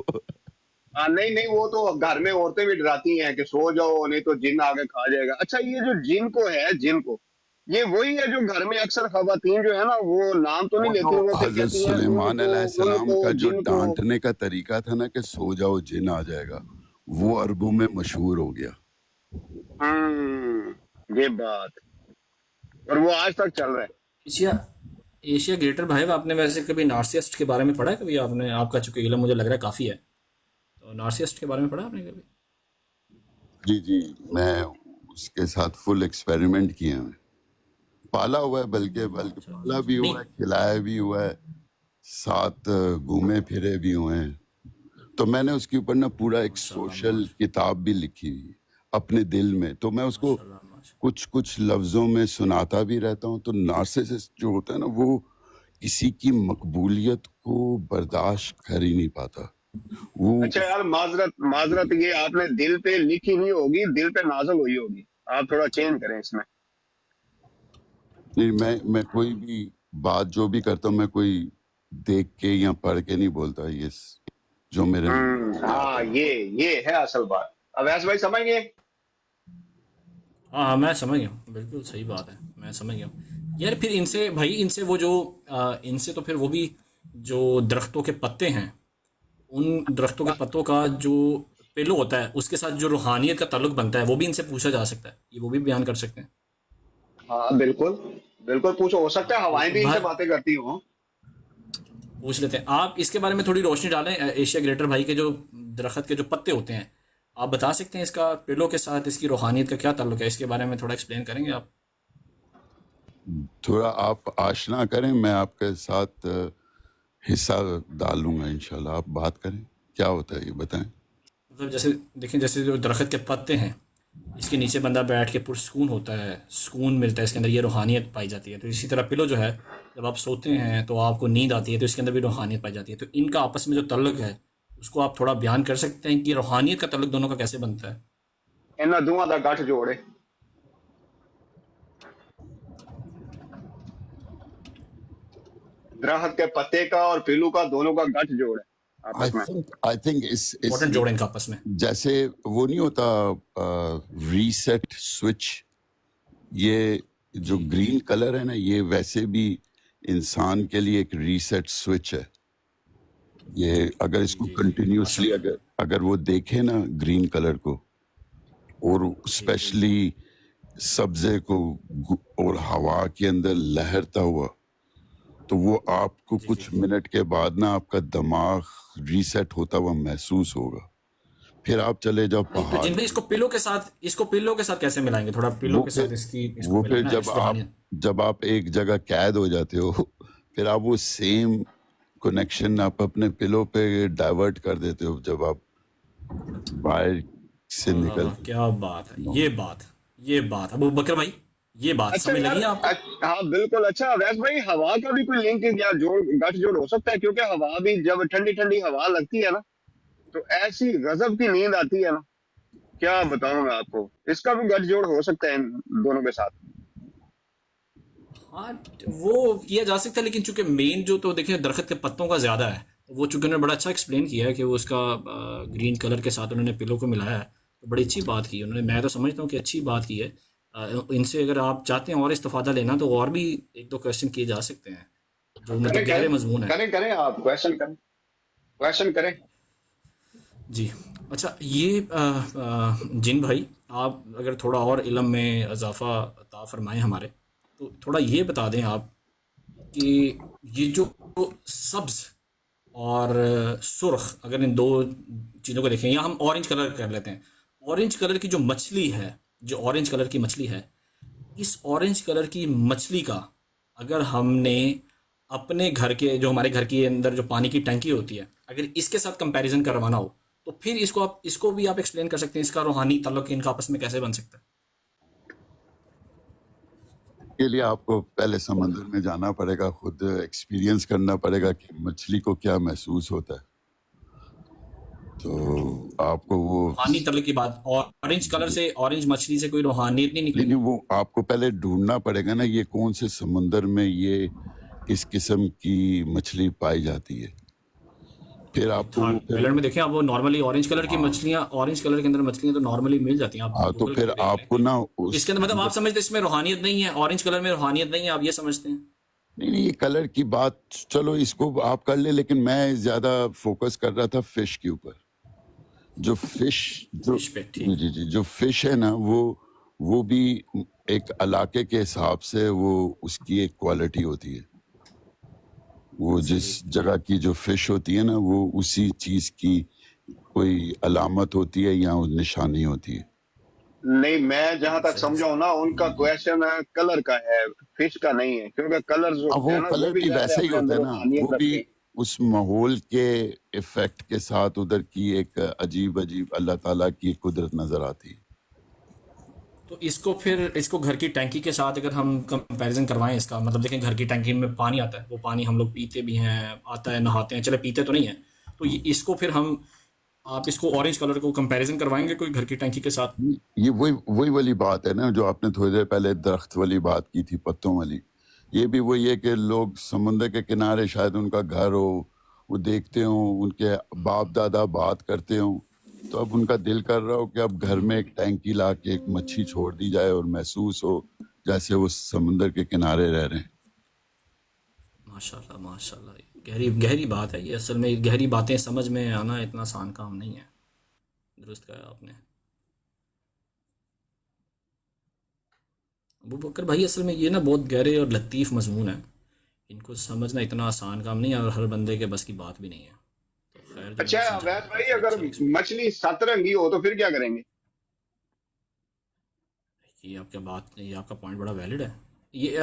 نہیں وہ تو گھر میں عورتیں بھی ڈراتی ہیں کہ سو جاؤ نہیں تو جن آگے کھا جائے گا. اچھا یہ جو جن کو ہے، جن کو، یہ وہی ہے جو گھر میں اکثر خواتین جو ہے نا وہ نام تو نہیں وہ لیتی، جو وہ پھر حضرت کہتی ہیں سلیمان علیہ ان السلام کو کا جو جن کو. ڈانٹنے کا طریقہ تھا نا کہ سو جاؤ جن آ جائے گا، وہ عربوں میں مشہور ہو گیا. یہ بات، اور وہ آج تک چل رہا ہے. ایشیا گریٹر بھائی، آپ نے ویسے کبھی نارسسٹ کے بارے میں پڑھا ہے کبھی؟ آپ کا چونکہ علم مجھے لگ رہا ہے کافی ہے، تو نارسسٹ کے بارے میں پڑھا آپ نے کبھی؟ جی میں اس کے ساتھ فل ایکسپیریمنٹ کیے ہیں. پالا ہوا ہے، بلکہ پالا بھی ہوا نہیں ہے، کھلایا بھی ہوا ہے، ساتھ گھومے پھرے بھی ہوئے ہیں. تو میں نے اس کے اوپر نا پورا ایک ماشاء اللہ سوشل کتاب بھی لکھی ہوئی اپنے دل میں. تو میں اس کو ماشاء اللہ ماشاء کچھ لفظوں میں سناتا بھی رہتا ہوں. تو نارسسسٹ جو ہوتا ہے نا، وہ کسی کی مقبولیت کو برداشت کر ہی نہیں پاتا. وہ اچھا یار معذرت یہ آپ نے دل پہ لکھی نہیں ہوگی، دل پہ نازل ہوئی ہوگی. آپ تھوڑا چینج کریں اس میں. نہیں، میں کوئی بھی بات جو بھی کرتا ہوں، میں کوئی دیکھ کے یا پڑھ کے نہیں بولتا. یہ جو میرے من میں آتا ہاں ہے. یہ ہے اصل بات. اویس بھائی سمجھ گئے؟ ہاں ہاں میں سمجھ گیا ہوں، بالکل صحیح بات ہے، میں سمجھ گیا ہوں یار. پھر ان سے بھائی، ان سے وہ جو ان سے تو پھر وہ بھی جو درختوں کے پتے ہیں، ان درختوں کے پتوں کا جو پلو ہوتا ہے اس کے ساتھ جو روحانیت کا تعلق بنتا ہے وہ بھی ان سے پوچھا جا سکتا ہے، یہ وہ بھی بیان کر سکتے ہیں. ہاں بالکل، بالکل پوچھو، ہو سکتا ہے تو ہوائیں بھی ان سے باہر باتیں کرتی ہوں. پوچھ لیتے ہیں. آپ اس کے بارے میں تھوڑی روشنی ڈالیں. ایشیا گریٹر بھائی کے جو درخت کے جو پتے ہوتے ہیں، آپ بتا سکتے ہیں اس کا پیلوں کے ساتھ اس کی روحانیت کا کیا تعلق ہے؟ اس کے بارے میں تھوڑا ایکسپلین کریں گے آپ؟ تھوڑا آپ آشنا کریں، میں آپ کے ساتھ حصہ ڈالوں گا انشاءاللہ. آپ بات کریں، کیا ہوتا ہے یہ بتائیں. مطلب جیسے دیکھیں، جیسے جو درخت کے پتے ہیں، اس کے نیچے بندہ بیٹھ کے پرسکون ہوتا ہے، سکون ملتا ہے، اس کے اندر یہ روحانیت پائی جاتی ہے. تو اسی طرح پلو جو ہے، جب آپ سوتے ہیں تو آپ کو نیند آتی ہے تو اس کے اندر بھی روحانیت پائی جاتی ہے. تو ان کا آپس میں جو تعلق ہے اس کو آپ تھوڑا بیان کر سکتے ہیں کہ روحانیت کا تعلق دونوں کا کیسے بنتا ہے؟ انہاں دوواں دا گٹھ جوڑے. درخت کے پتے کا اور پیلو کا، دونوں کا گٹھ جوڑ ہے آپس میں. آئی تھنک اس امپورٹنٹ جوڑ ان کا آپس میں. جیسے وہ نہیں ہوتا ریسیٹ سوئچ، یہ جو جی گرین کلر ہے نا، یہ ویسے بھی انسان کے لیے ایک ریسیٹ سوئچ ہے. یہ اگر اس جی کو جی جی ماشاء کنٹینیوسلی اللہ. اگر وہ دیکھے نا گرین کلر کو، اور جی اسپیشلی سبزے کو، اور ہوا کے اندر لہرتا ہوا، تو وہ آپ کو جی جی. کچھ منٹ کے بعد نا آپ کا دماغ ریسیٹ ہوتا ہوا محسوس ہوگا. پھر آپ چلے جاؤ نہیں تو پہاڑ جن بھائی، پہ. اس کو پلو کے ساتھ کیسے ملائیں گے؟ تھوڑا پلو وہ کے پھر ساتھ اس کو وہ پھر ملانا ہے اس روحانیت. جب آپ ایک جگہ قید ہو جاتے ہو، پھر آپ وہ سیم کنیکشن آپ اپنے پلو پہ ڈائیورٹ کر دیتے ہو جب آپ باہر سے واہ واہ واہ، نکلتے کیا بات ہے! ہو. یہ بات ابو بکر بھائی، یہ بات اچھا سمجھ یار، لگی آپ کو؟ ہاں بالکل. اچھا ویس بھائی، ہوا کا بھی کوئی لنک یا جوڑ، گٹھ جوڑ ہو سکتا ہے؟ کیونکہ ہوا بھی جب ٹھنڈی ٹھنڈی ہوا لگتی ہے نا، تو ایسی غضب کی نیند آتی ہے نا، کیا بتاؤں میں آپ کو. اس کا بھی گٹھ جوڑ ہو سکتا ہے ان دونوں کے ساتھ. ہاں وہ کیا جا سکتا ہے، لیکن چونکہ مین جو تو دیکھیں درخت کے پتوں کا زیادہ ہے، وہ چونکہ انہوں نے بڑا اچھا ایکسپلین کیا ہے کہ وہ اس کا گرین کلر کے ساتھ انہوں نے پلو کو ملایا ہے. تو بڑی اچھی بات کی انہوں نے، میں تو سمجھتا ہوں کہ اچھی بات کی ہے. ان سے اگر آپ چاہتے ہیں اور استفادہ لینا تو اور بھی ایک دو کویشچن کیے جا سکتے ہیں جو کریں مطلب کریں گہرے مضمون ہے. کریں آپ کویشچن کریں، کویشچن کریں. جی اچھا، یہ جن بھائی، آپ اگر تھوڑا اور علم میں اضافہ عطا فرمائیں ہمارے، تو تھوڑا یہ بتا دیں آپ کہ یہ جو سبز اور سرخ، اگر ان دو چیزوں کو دیکھیں، یا ہم اورنج کلر کر لیتے ہیں، اورنج کلر کی جو مچھلی ہے، جو اورنج کلر کی مچھلی ہے، اس اورنج کلر کی مچھلی کا اگر ہم نے اپنے گھر کے، جو ہمارے گھر کے اندر جو پانی کی ٹنکی ہوتی ہے، اگر اس کے ساتھ کمپیریزن کروانا ہو تو پھر اس کو بھی آپ ایکسپلین کر سکتے ہیں، اس کا روحانی تعلق ان کا آپس میں کیسے بن سکتا ہے؟ کے لیے آپ کو پہلے سمندر میں جانا پڑے گا، خود ایکسپیرینس کرنا پڑے گا کہ مچھلی کو کیا محسوس ہوتا ہے. تو آپ کو وہ روحانی تعلق کی بات، اور اورنج کلر سے، اورنج مچھلی سے کوئی روحانیت نہیں نکلے گی. لیکن وہ آپ کو پہلے ڈھونڈنا پڑے گا نا، یہ کون سے سمندر میں یہ کس قسم کی مچھلی پائی جاتی ہے. پھر آپ کو تھائیلینڈ میں دیکھیں آپ، وہ نارملی اورنج کلر کی مچھلیاں، اورنج کلر کے اندر مچھلیاں تو نارملی مل جاتی ہیں، آپ تو گوگل کر پھر کے دیکھ لیں. آپ کو نا تو اس کے اندر مطلب آپ سمجھتے ہیں اس میں روحانیت نہیں ہے، اورنج کلر میں روحانیت نہیں ہے، آپ یہ سمجھتے ہیں؟ نہیں یہ کلر کی بات چلو اس کو آپ کر لیں، لیکن میں زیادہ فوکس کر رہا تھا فش کے اوپر. جو فش فش پہ ٹھیک. جی جو فش ہے نا، وہ بھی ایک علاقے کے حساب سے وہ اس کی ایک کوالٹی ہوتی ہے. وہ جس صحیح. جگہ کی جو فش ہوتی ہے نا، وہ اسی چیز کی کوئی علامت ہوتی ہے یا نشانی ہوتی ہے. نہیں، میں جہاں تک صحیح. سمجھا ہوں نا، ان کا کویشچن ہے کلر کا ہے، فش کا نہیں ہے. کیونکہ کلر جو اب ہوتے وہ ہیں نا، وہ کلر بھی بھی ظاہر ہے ویسے ہی اپنے ہوتا اندر ہے نا، روحانیت وہ بھی رکھتے ہیں. اس ماحول کے افیکٹ کے ساتھ ادھر کی ایک عجیب اللہ تعالیٰ کی قدرت نظر آتی ہے. تو اس کو گھر کی ٹینکی کے ساتھ اگر ہم کمپیریزن کروائیں، اس کا مطلب دیکھیں گھر کی ٹینکی میں پانی آتا ہے، وہ پانی ہم لوگ پیتے بھی ہیں، آتا ہے، نہاتے ہیں، چلے پیتے تو نہیں ہیں، تو اس کو پھر آپ اس کو اورنج کلر کو کمپیریزن کروائیں گے کوئی گھر کی ٹینکی کے ساتھ؟ یہ وہی والی بات ہے نا جو آپ نے تھوڑی دیر پہلے درخت والی بات کی تھی، پتوں والی. یہ بھی وہی ہے کہ لوگ سمندر کے کنارے شاید ان کا گھر ہو، وہ دیکھتے ہوں، ان کے باپ دادا بات کرتے ہوں، تو اب ان کا دل کر رہا ہو کہ اب گھر میں ایک ٹینکی لا کے ایک مچھی چھوڑ دی جائے اور محسوس ہو جیسے وہ سمندر کے کنارے رہ رہے ہیں. ماشاءاللہ ماشاءاللہ، گہری بات ہے یہ. اصل میں گہری باتیں سمجھ میں آنا اتنا آسان کام نہیں ہے. درست کہا آپ نے ابو بکر بھائی. اصل میں یہ نا بہت گہرے اور لطیف مضمون ہے، ان کو سمجھنا اتنا آسان کام نہیں ہے اور ہر بندے کے بس کی بات بھی نہیں ہے. تو خیر جو اچھا ہے سمجھانا اویس بھائی، کافی اگر اچھی ایکسپریشن. مچھلی 7 رنگی ہو تو پھر کیا کریں گے؟ یہ آپ کیا بات، یہ آپ کا پوائنٹ بڑا ویلڈ ہے. یہ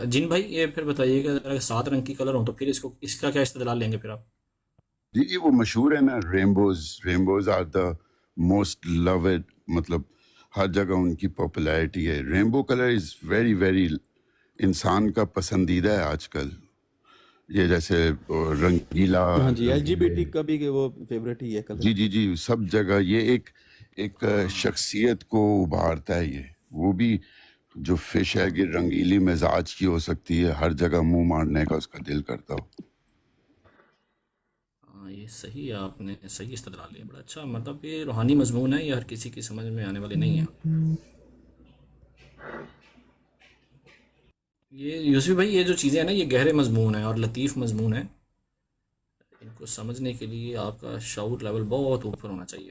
جن بھائی یہ پھر بتائیے کہ اگر 7 رنگ کی کلر ہوں تو پھر اس کا کیا استدلال لیں گے پھر آپ؟ جی وہ مشہور ہے نا، rainbows are the most load, مطلب ہر جگہ ان کی پاپولیرٹی ہے. Rainbow colour is very very انسان کا پسندیدہ ہے آج کل. یہ جیسے رنگیلا، ہاں جی، ایل جی بی ٹی کا بھی وہ فیوریٹ ہی ہے کلر. جی سب جگہ یہ ایک شخصیت کو ابھارتا ہے. یہ وہ بھی جو فش ہے کہ رنگیلی مزاج کی ہو سکتی ہے، ہر جگہ منہ مارنے کا اس کا دل کرتا ہو. ہاں یہ صحیح ہے، آپ نے صحیح استدلال لیا. بڑا اچھا، مطلب یہ روحانی مضمون ہے، یہ ہر کسی کی سمجھ میں آنے والے نہیں ہیں. یہ یوسفی بھائی یہ جو چیزیں ہیں نا، یہ گہرے مضمون ہیں اور لطیف مضمون ہیں. ان کو سمجھنے کے لیے آپ کا شعور لیول بہت اوپر ہونا چاہیے.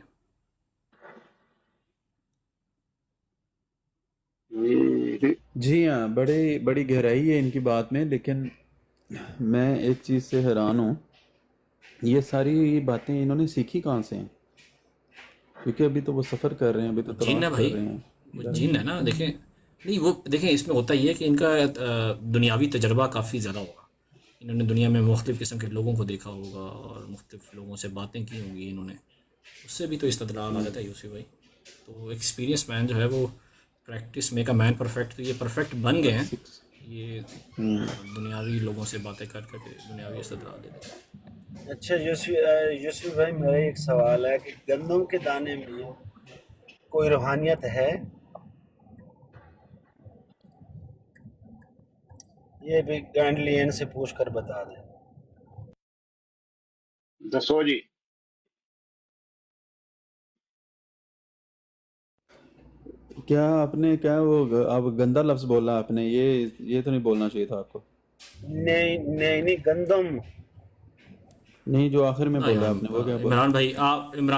جی ہاں، بڑی گہرائی ہے ان کی بات میں. لیکن میں ایک چیز سے حیران ہوں، یہ ساری باتیں انہوں نے سیکھی کہاں سے ہیں؟ کیونکہ ابھی تو وہ سفر کر رہے ہیں، ابھی تو جن ہے طواف بھائی، کر رہے وہ ہیں. جن ہے نا. دیکھیں نہیں، وہ دیکھیں اس میں ہوتا یہ ہے کہ ان کا دنیاوی تجربہ کافی زیادہ ہوگا. انہوں نے دنیا میں مختلف قسم کے لوگوں کو دیکھا ہوگا اور مختلف لوگوں سے باتیں کی ہوں گی انہوں نے. اس سے بھی تو استدلال آ جاتا ہے یوسف بھائی. تو ایکسپیرینس مین جو ہے وہ practice make a man perfect. تو یہ پرفیکٹ بن گئے ہیں یہ دنیاوی لوگوں سے باتیں کر کر کے دنیاوی استدلال دے دیتے ہیں. اچھا یوسف بھائی، میرا ایک سوال ہے کہ گندم کے دانے میں کوئی روحانیت ہے؟ یہ بھی کائنڈلی ان سے پوچھ کر بتا دیں. دسو جی. کیا آپ نے وہ آپ گندا لفظ بولا آپ نے، یہ تو نہیں بولنا چاہیے تھا آپ کو. نہیں گندم. نہیں، جو آخر میں بولا آپ نے وہ کیا بولا؟ عمران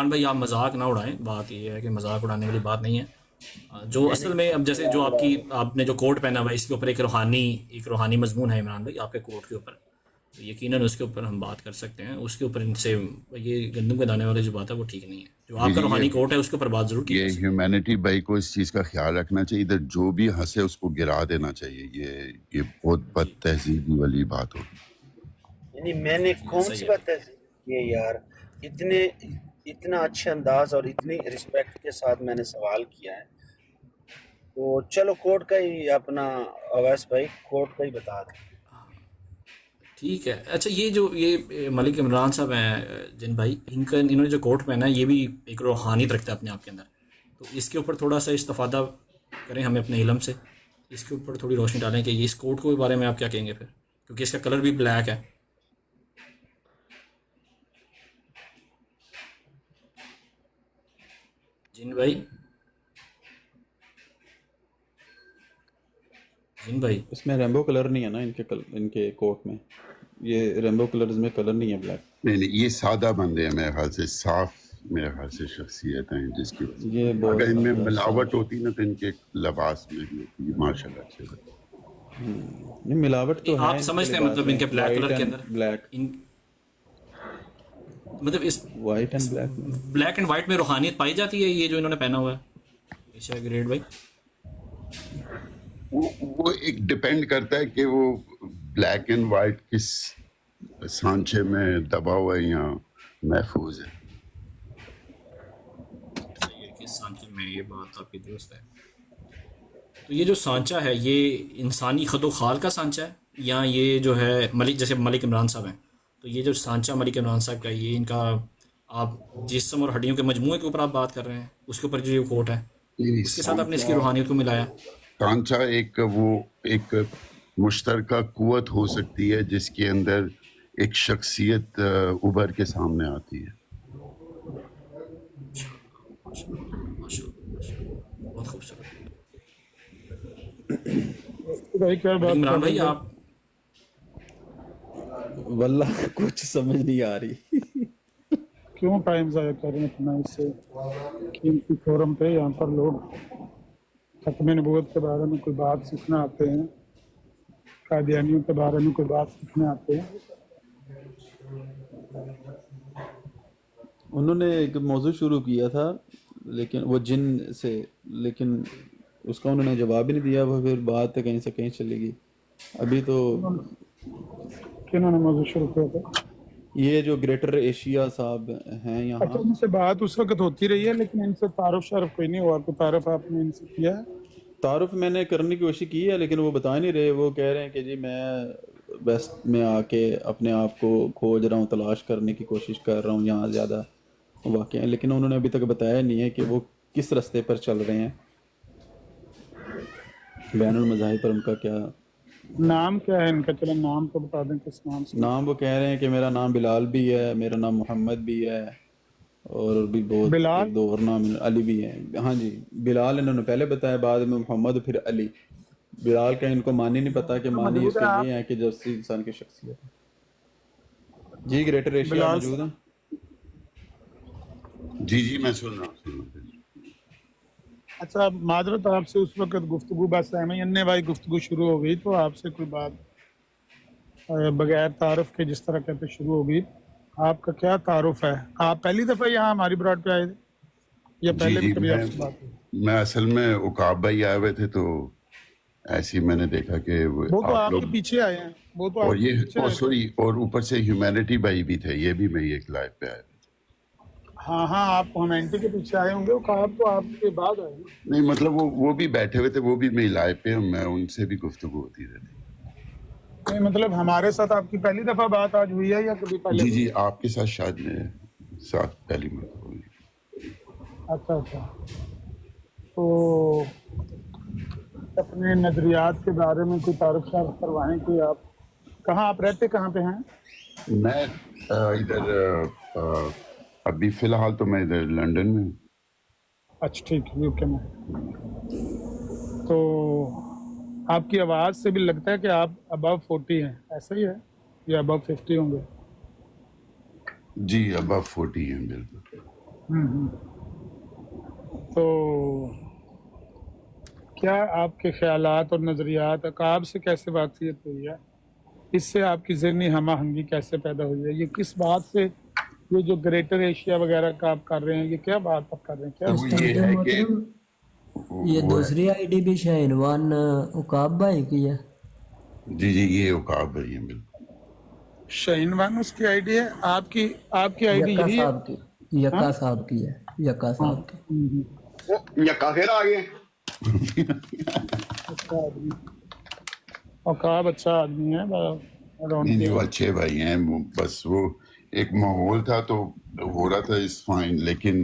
بھائی آپ مذاق نہ اڑائیں. بات یہ ہے کہ مذاق اڑانے والی بات نہیں ہے. جو اصل میں اب جیسے جو آپ نے جو کوٹ پہنا ہوا ہے، اس کے اوپر ایک روحانی مضمون ہے عمران بھائی آپ کے کوٹ کے اوپر. تو یقیناً اس کے اوپر ہم بات کر سکتے ہیں. اس کے اوپر ان سے یہ گندم کے دانے والی جو بات ہے وہ ٹھیک نہیں ہے. جو آپ کا روحانی کوٹ ہے اس کے اوپر بات ضرور کی یہ ہیومینٹی بھائی کو اس چیز کا خیال رکھنا چاہیے. ادھر جو بھی ہنسے اس کو گرا دینا چاہیے. یہ بہت بد تہذیبی والی بات ہوگی. یعنی میں نے کون سی بات ہے یہ یار، اتنا اچھے انداز اور اتنی رسپیکٹ کے ساتھ میں نے سوال کیا ہے. تو چلو کوٹ کا ہی اپنا اویس بھائی کوٹ کا ہی بتا دیں. ٹھیک ہے. اچھا یہ ملک عمران صاحب ہیں جن بھائی، انہوں نے جو کوٹ پہنا ہے یہ بھی ایک روحانیت رکھتا ہے اپنے آپ کے اندر. تو اس کے اوپر تھوڑا سا استفادہ کریں ہمیں اپنے علم سے. اس کے اوپر تھوڑی روشنی ڈالیں کہ یہ اس کوٹ کے بارے میں آپ کیا کہیں گے پھر، کیونکہ اس کا کلر بھی بلیک ہے. جن بھائی اس میں ریمبو کلر نہیں ہے نا ان کے کوٹ میں. یہ ریمبو کلرز میں کلر نہیں ہے بلیک. نہیں یہ سادہ بندے ہیں میرے خیال سے، صاف میرے خیال سے شخصیت ہیں جس کی اگر ان میں ملاوٹ ہوتی نا تو ان کے لباس میں بھی ہوتی. ماشاء اللہ اچھے لگتے. نہیں ملاوٹ تو ہے. آپ سمجھتے ہیں مطلب ان کے بلیک کلر کے اندر بلیک، مطلب اس white and black, black and white میں روحانیت پائی جاتی ہے یہ جو انہوں نے پہنا ہوا ہے. اچھا گریٹ بھائی، وہ ایک ڈپینڈ کرتا ہے کہ وہ بلیک اینڈ وائٹ کس سانچے میں دبا ہوا ہے یا محفوظ ہے. صحیح ہے کہ سانچے میں، یہ بات آپ کی درست ہے. تو یہ جو سانچہ ہے یہ انسانی خد و خال کا سانچہ ہے یا یہ جو ہے جیسے ملک عمران صاحب ہیں، تو یہ جو سانچہ ملک عمران صاحب کا یہ ان کا آپ جسم اور ہڈیوں کے مجموعے کے اوپر آپ بات کر رہے ہیں، اس کے اوپر جو یہ کوٹ ہے اس کے ساتھ آپ نے اس کی روحانیت کو ملایا. سانچہ ایک مشترکہ قوت ہو سکتی ہے جس کے اندر ایک شخصیت ابھر کے سامنے آتی ہے. بہت خوبصورت. بھائی کیا بات عمران کر بھائی رہے ہیں؟ آپ واللہ کچھ سمجھ نہیں آ رہی. کیوں ٹائم ضائع کر رہے ہیں اپنا اس سے قیمتی فورم پہ؟ یہاں پر لوگ ختم نبوت کے بارے میں کوئی بات سیکھنا آتے ہیں، قادیانیوں کے بارے میں کوئی بات سیکھنے آتے ہیں. انہوں نے ایک موضوع شروع کیا تھا لیکن وہ جن سے، لیکن اس کا انہوں نے جواب ہی نہیں دیا. وہ پھر بات کہیں سے کہیں چلے گی. ابھی تو کنہوں نے موضوع شروع کیا تھا؟ یہ جو گریٹر ایشیا صاحب ہیں یہاں، اچھا، ان سے بات اس وقت ہوتی رہی ہے لیکن ان سے تعارف شرف کوئی نہیں ہوا. کوئی تعارف آپ نے ان سے کیا ہے؟ تعارف میں نے کرنے کی کوشش کی ہے لیکن وہ بتا نہیں رہے. وہ کہہ رہے ہیں کہ جی میں ویسٹ میں آ کے اپنے آپ کو کھوج رہا ہوں، تلاش کرنے کی کوشش کر رہا ہوں یہاں زیادہ واقع ہیں، لیکن انہوں نے ابھی تک بتایا نہیں ہے کہ وہ کس راستے پر چل رہے ہیں. بین المذاہب پر ان کا کیا نام کیا ہے ان کا؟ چلو نام تو بتا دیں کس نام سے. نام. وہ کہہ رہے ہیں کہ میرا نام بلال بھی ہے، میرا نام محمد بھی ہے، اور بھی بہت بلال؟ ایک دو اور نام علی بھی ہیں. ہاں جی، بلال انہوں نے پہلے بتایا، بعد میں محمد، پھر علی. بلال کا ان کو معنی نہیں پتا کہ معنی اس موجود کے ہے آپ؟ یہ ہے کہ جیسی انسان کی شخصیت. جی گریٹر ایشیا بلال موجود ہیں. جی میں سن رہا ہوں. اچھا، معذرت آپ سے اس وقت گفتگو بس انہیں بھائی گفتگو شروع ہو گئی تو آپ سے کوئی بات بغیر تعارف کے جس طرح کہتے شروع ہو گئی. آپ کا کیا تعارف ہے؟ آپ پہلی دفعہ یہاں ہماری براڈ پہ آئے تھے یا پہلے بھی کبھی آپ سے بات ہوئی؟ میں اصل میں عقاب بھائی آئے ہوئے تھے تو ایسے ہی میں نے دیکھا کہ وہ تو آپ آپ لوگ، کے پیچھے آئے ہیں، وہ تو اور آپ کے یہ پیچھے آئے تھے. سوری، اور اوپر سے ہیومینٹی بھائی بھی تھے، یہ بھی میں ایک لائف پہ آئے. ہاں ہاں، آپ ہیومینٹی کے پیچھے آئے ہوں گے. وہ کہا تو آپ کے بعد آئے نا. نہیں مطلب وہ بھی بیٹھے ہوئے تھے، وہ بھی میری لائف پہ، میں ان سے بھی گفتگو ہوتی رہتی. نہیں مطلب ہمارے ساتھ آپ کی پہلی دفعہ بات آج ہوئی ہے یا کبھی پہلے جی ہوئی؟ آپ کے ساتھ شاید میرے ساتھ پہلی مرتبہ ہوئی. اچھا اچھا. تو اپنے نظریات کے بارے میں کوئی تعارف شارف کروائیں کہ آپ کہاں، آپ رہتے کہاں پہ ہیں؟ میں ادھر ابھی فی الحال تو میں ادھر لنڈن میں ہوں. اچھا ٹھیک ہے، یو کے میں. تو آپ کی آواز سے بھی لگتا ہے کہ آپ ابو 40 ہیں، ایسا ہی ہے یا ابو 50 ہوں گے؟ جی ابو 40 ہیں بالکل. تو کیا آپ کے خیالات اور نظریات عقاب سے کیسے واقفیت ہوئی ہے؟ اس سے آپ کی ذہنی ہم آہنگی کیسے پیدا ہوئی ہے؟ یہ کس بات سے، یہ جو گریٹر ایشیا وغیرہ کا آپ کر رہے ہیں، یہ کیا بات آپ کر رہے ہیں؟ کیا وہ یہ ہے کہ یہ وہ ہے. دوسری آئی ڈی بھی شاہنوان عقاب بھائی کی ہے. جی یہ عقاب بھائی ہیں بالکل. شاہین وان اس کی آئی ڈی ہے. آپ کی آئی ڈی یکا یہی ہے؟ صاحب کی، یکا صاحب کی ہے، یکا صاحب کی. یا کافر آ گئے. اچھا آدمی، عقاب اچھا آدمی ہے. نہیں وہ اچھے بھائی ہیں، بس وہ ایک ماحول تھا تو ہو رہا تھا اس فائن، لیکن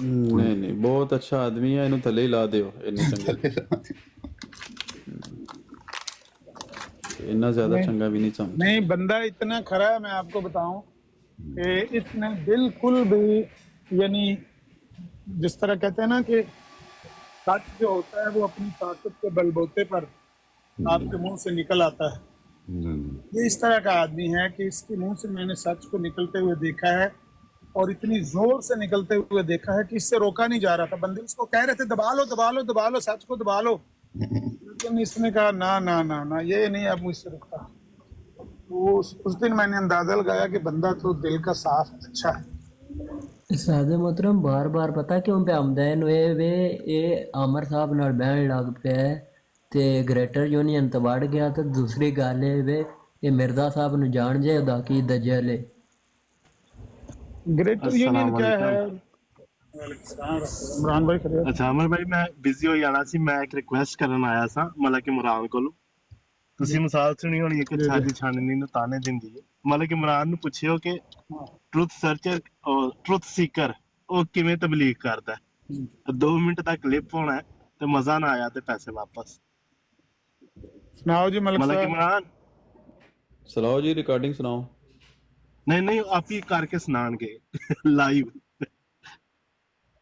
نہیں بہت اچھا آدمی ہے. انہوں تھلے ہی لا دیو اتنا زیادہ چنگا بھی نہیں سمجھ. نہیں، بندہ اتنا کھرا ہے، میں آپ کو بتاؤں کہ اس نے بالکل بھی، یعنی جس طرح کہتے ہیں نا کہ سچ جو ہوتا ہے وہ اپنی طاقت کے بلبوتے پر آپ کے منہ سے نکل آتا ہے. یہ اس طرح کا آدمی ہے کہ اس کے منہ سے میں نے سچ کو نکلتے ہوئے دیکھا ہے، اور اتنی زور سے نکلتے ہوئے دیکھا ہے کہ اس سے روکا نہیں جا رہا تھا. بندے اس کو کہہ رہے تھے دبا لو دبا لو دبا لو، سچ کو دبا لو، لیکن اس نے کہا نا نا نا نا، یہ نہیں اب مجھ سے رکتا. اس دن میں نے اندازہ لگایا کہ بندہ تو دل کا صاف اچھا ہے. سادے محترم بار بار پتا کیوں پہ آمدین ہوئے وے یہ عامر صاحب نال بہن لگ پیا ہے تے گریٹر یونین تو وڑ گیا. تو دوسری گل ہے وے یہ مرزا صاحب نو جان جے ادا کی دجل ہے. گریٹر یونین السلام کیا ہے؟ علیکم. عمران بھائی خیریت؟ اچھا عمر بھائی میں بزی ہو جانا سی. میں ایک ریکویسٹ کرن آیا سا مطلب کہ عمران کولو. تسی مثال سنی ہونی ہے کہ چھاجی چھاننی نو تانے دیندی ہے. مطلب کہ عمران نو پوچھیو کہ ٹروتھ سرچر اور ٹروتھ سیکر او کیویں تبلیغ کردا ہے. 2 منٹ تک کلپ ہونا ہے تے مزہ نہ آیا تے پیسے واپس. سناؤ جی ملک مطلب کہ صاحب. عمران سناؤ جی، ریکارڈنگ سناؤ. نہیں آپ ہی کر کے سنان گے live.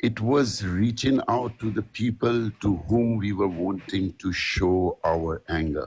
it was reaching out to the people to whom we were wanting to show our anger.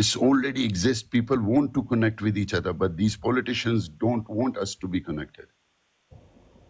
it's already exists. People want to connect with each other, but these politicians don't want us to be connected.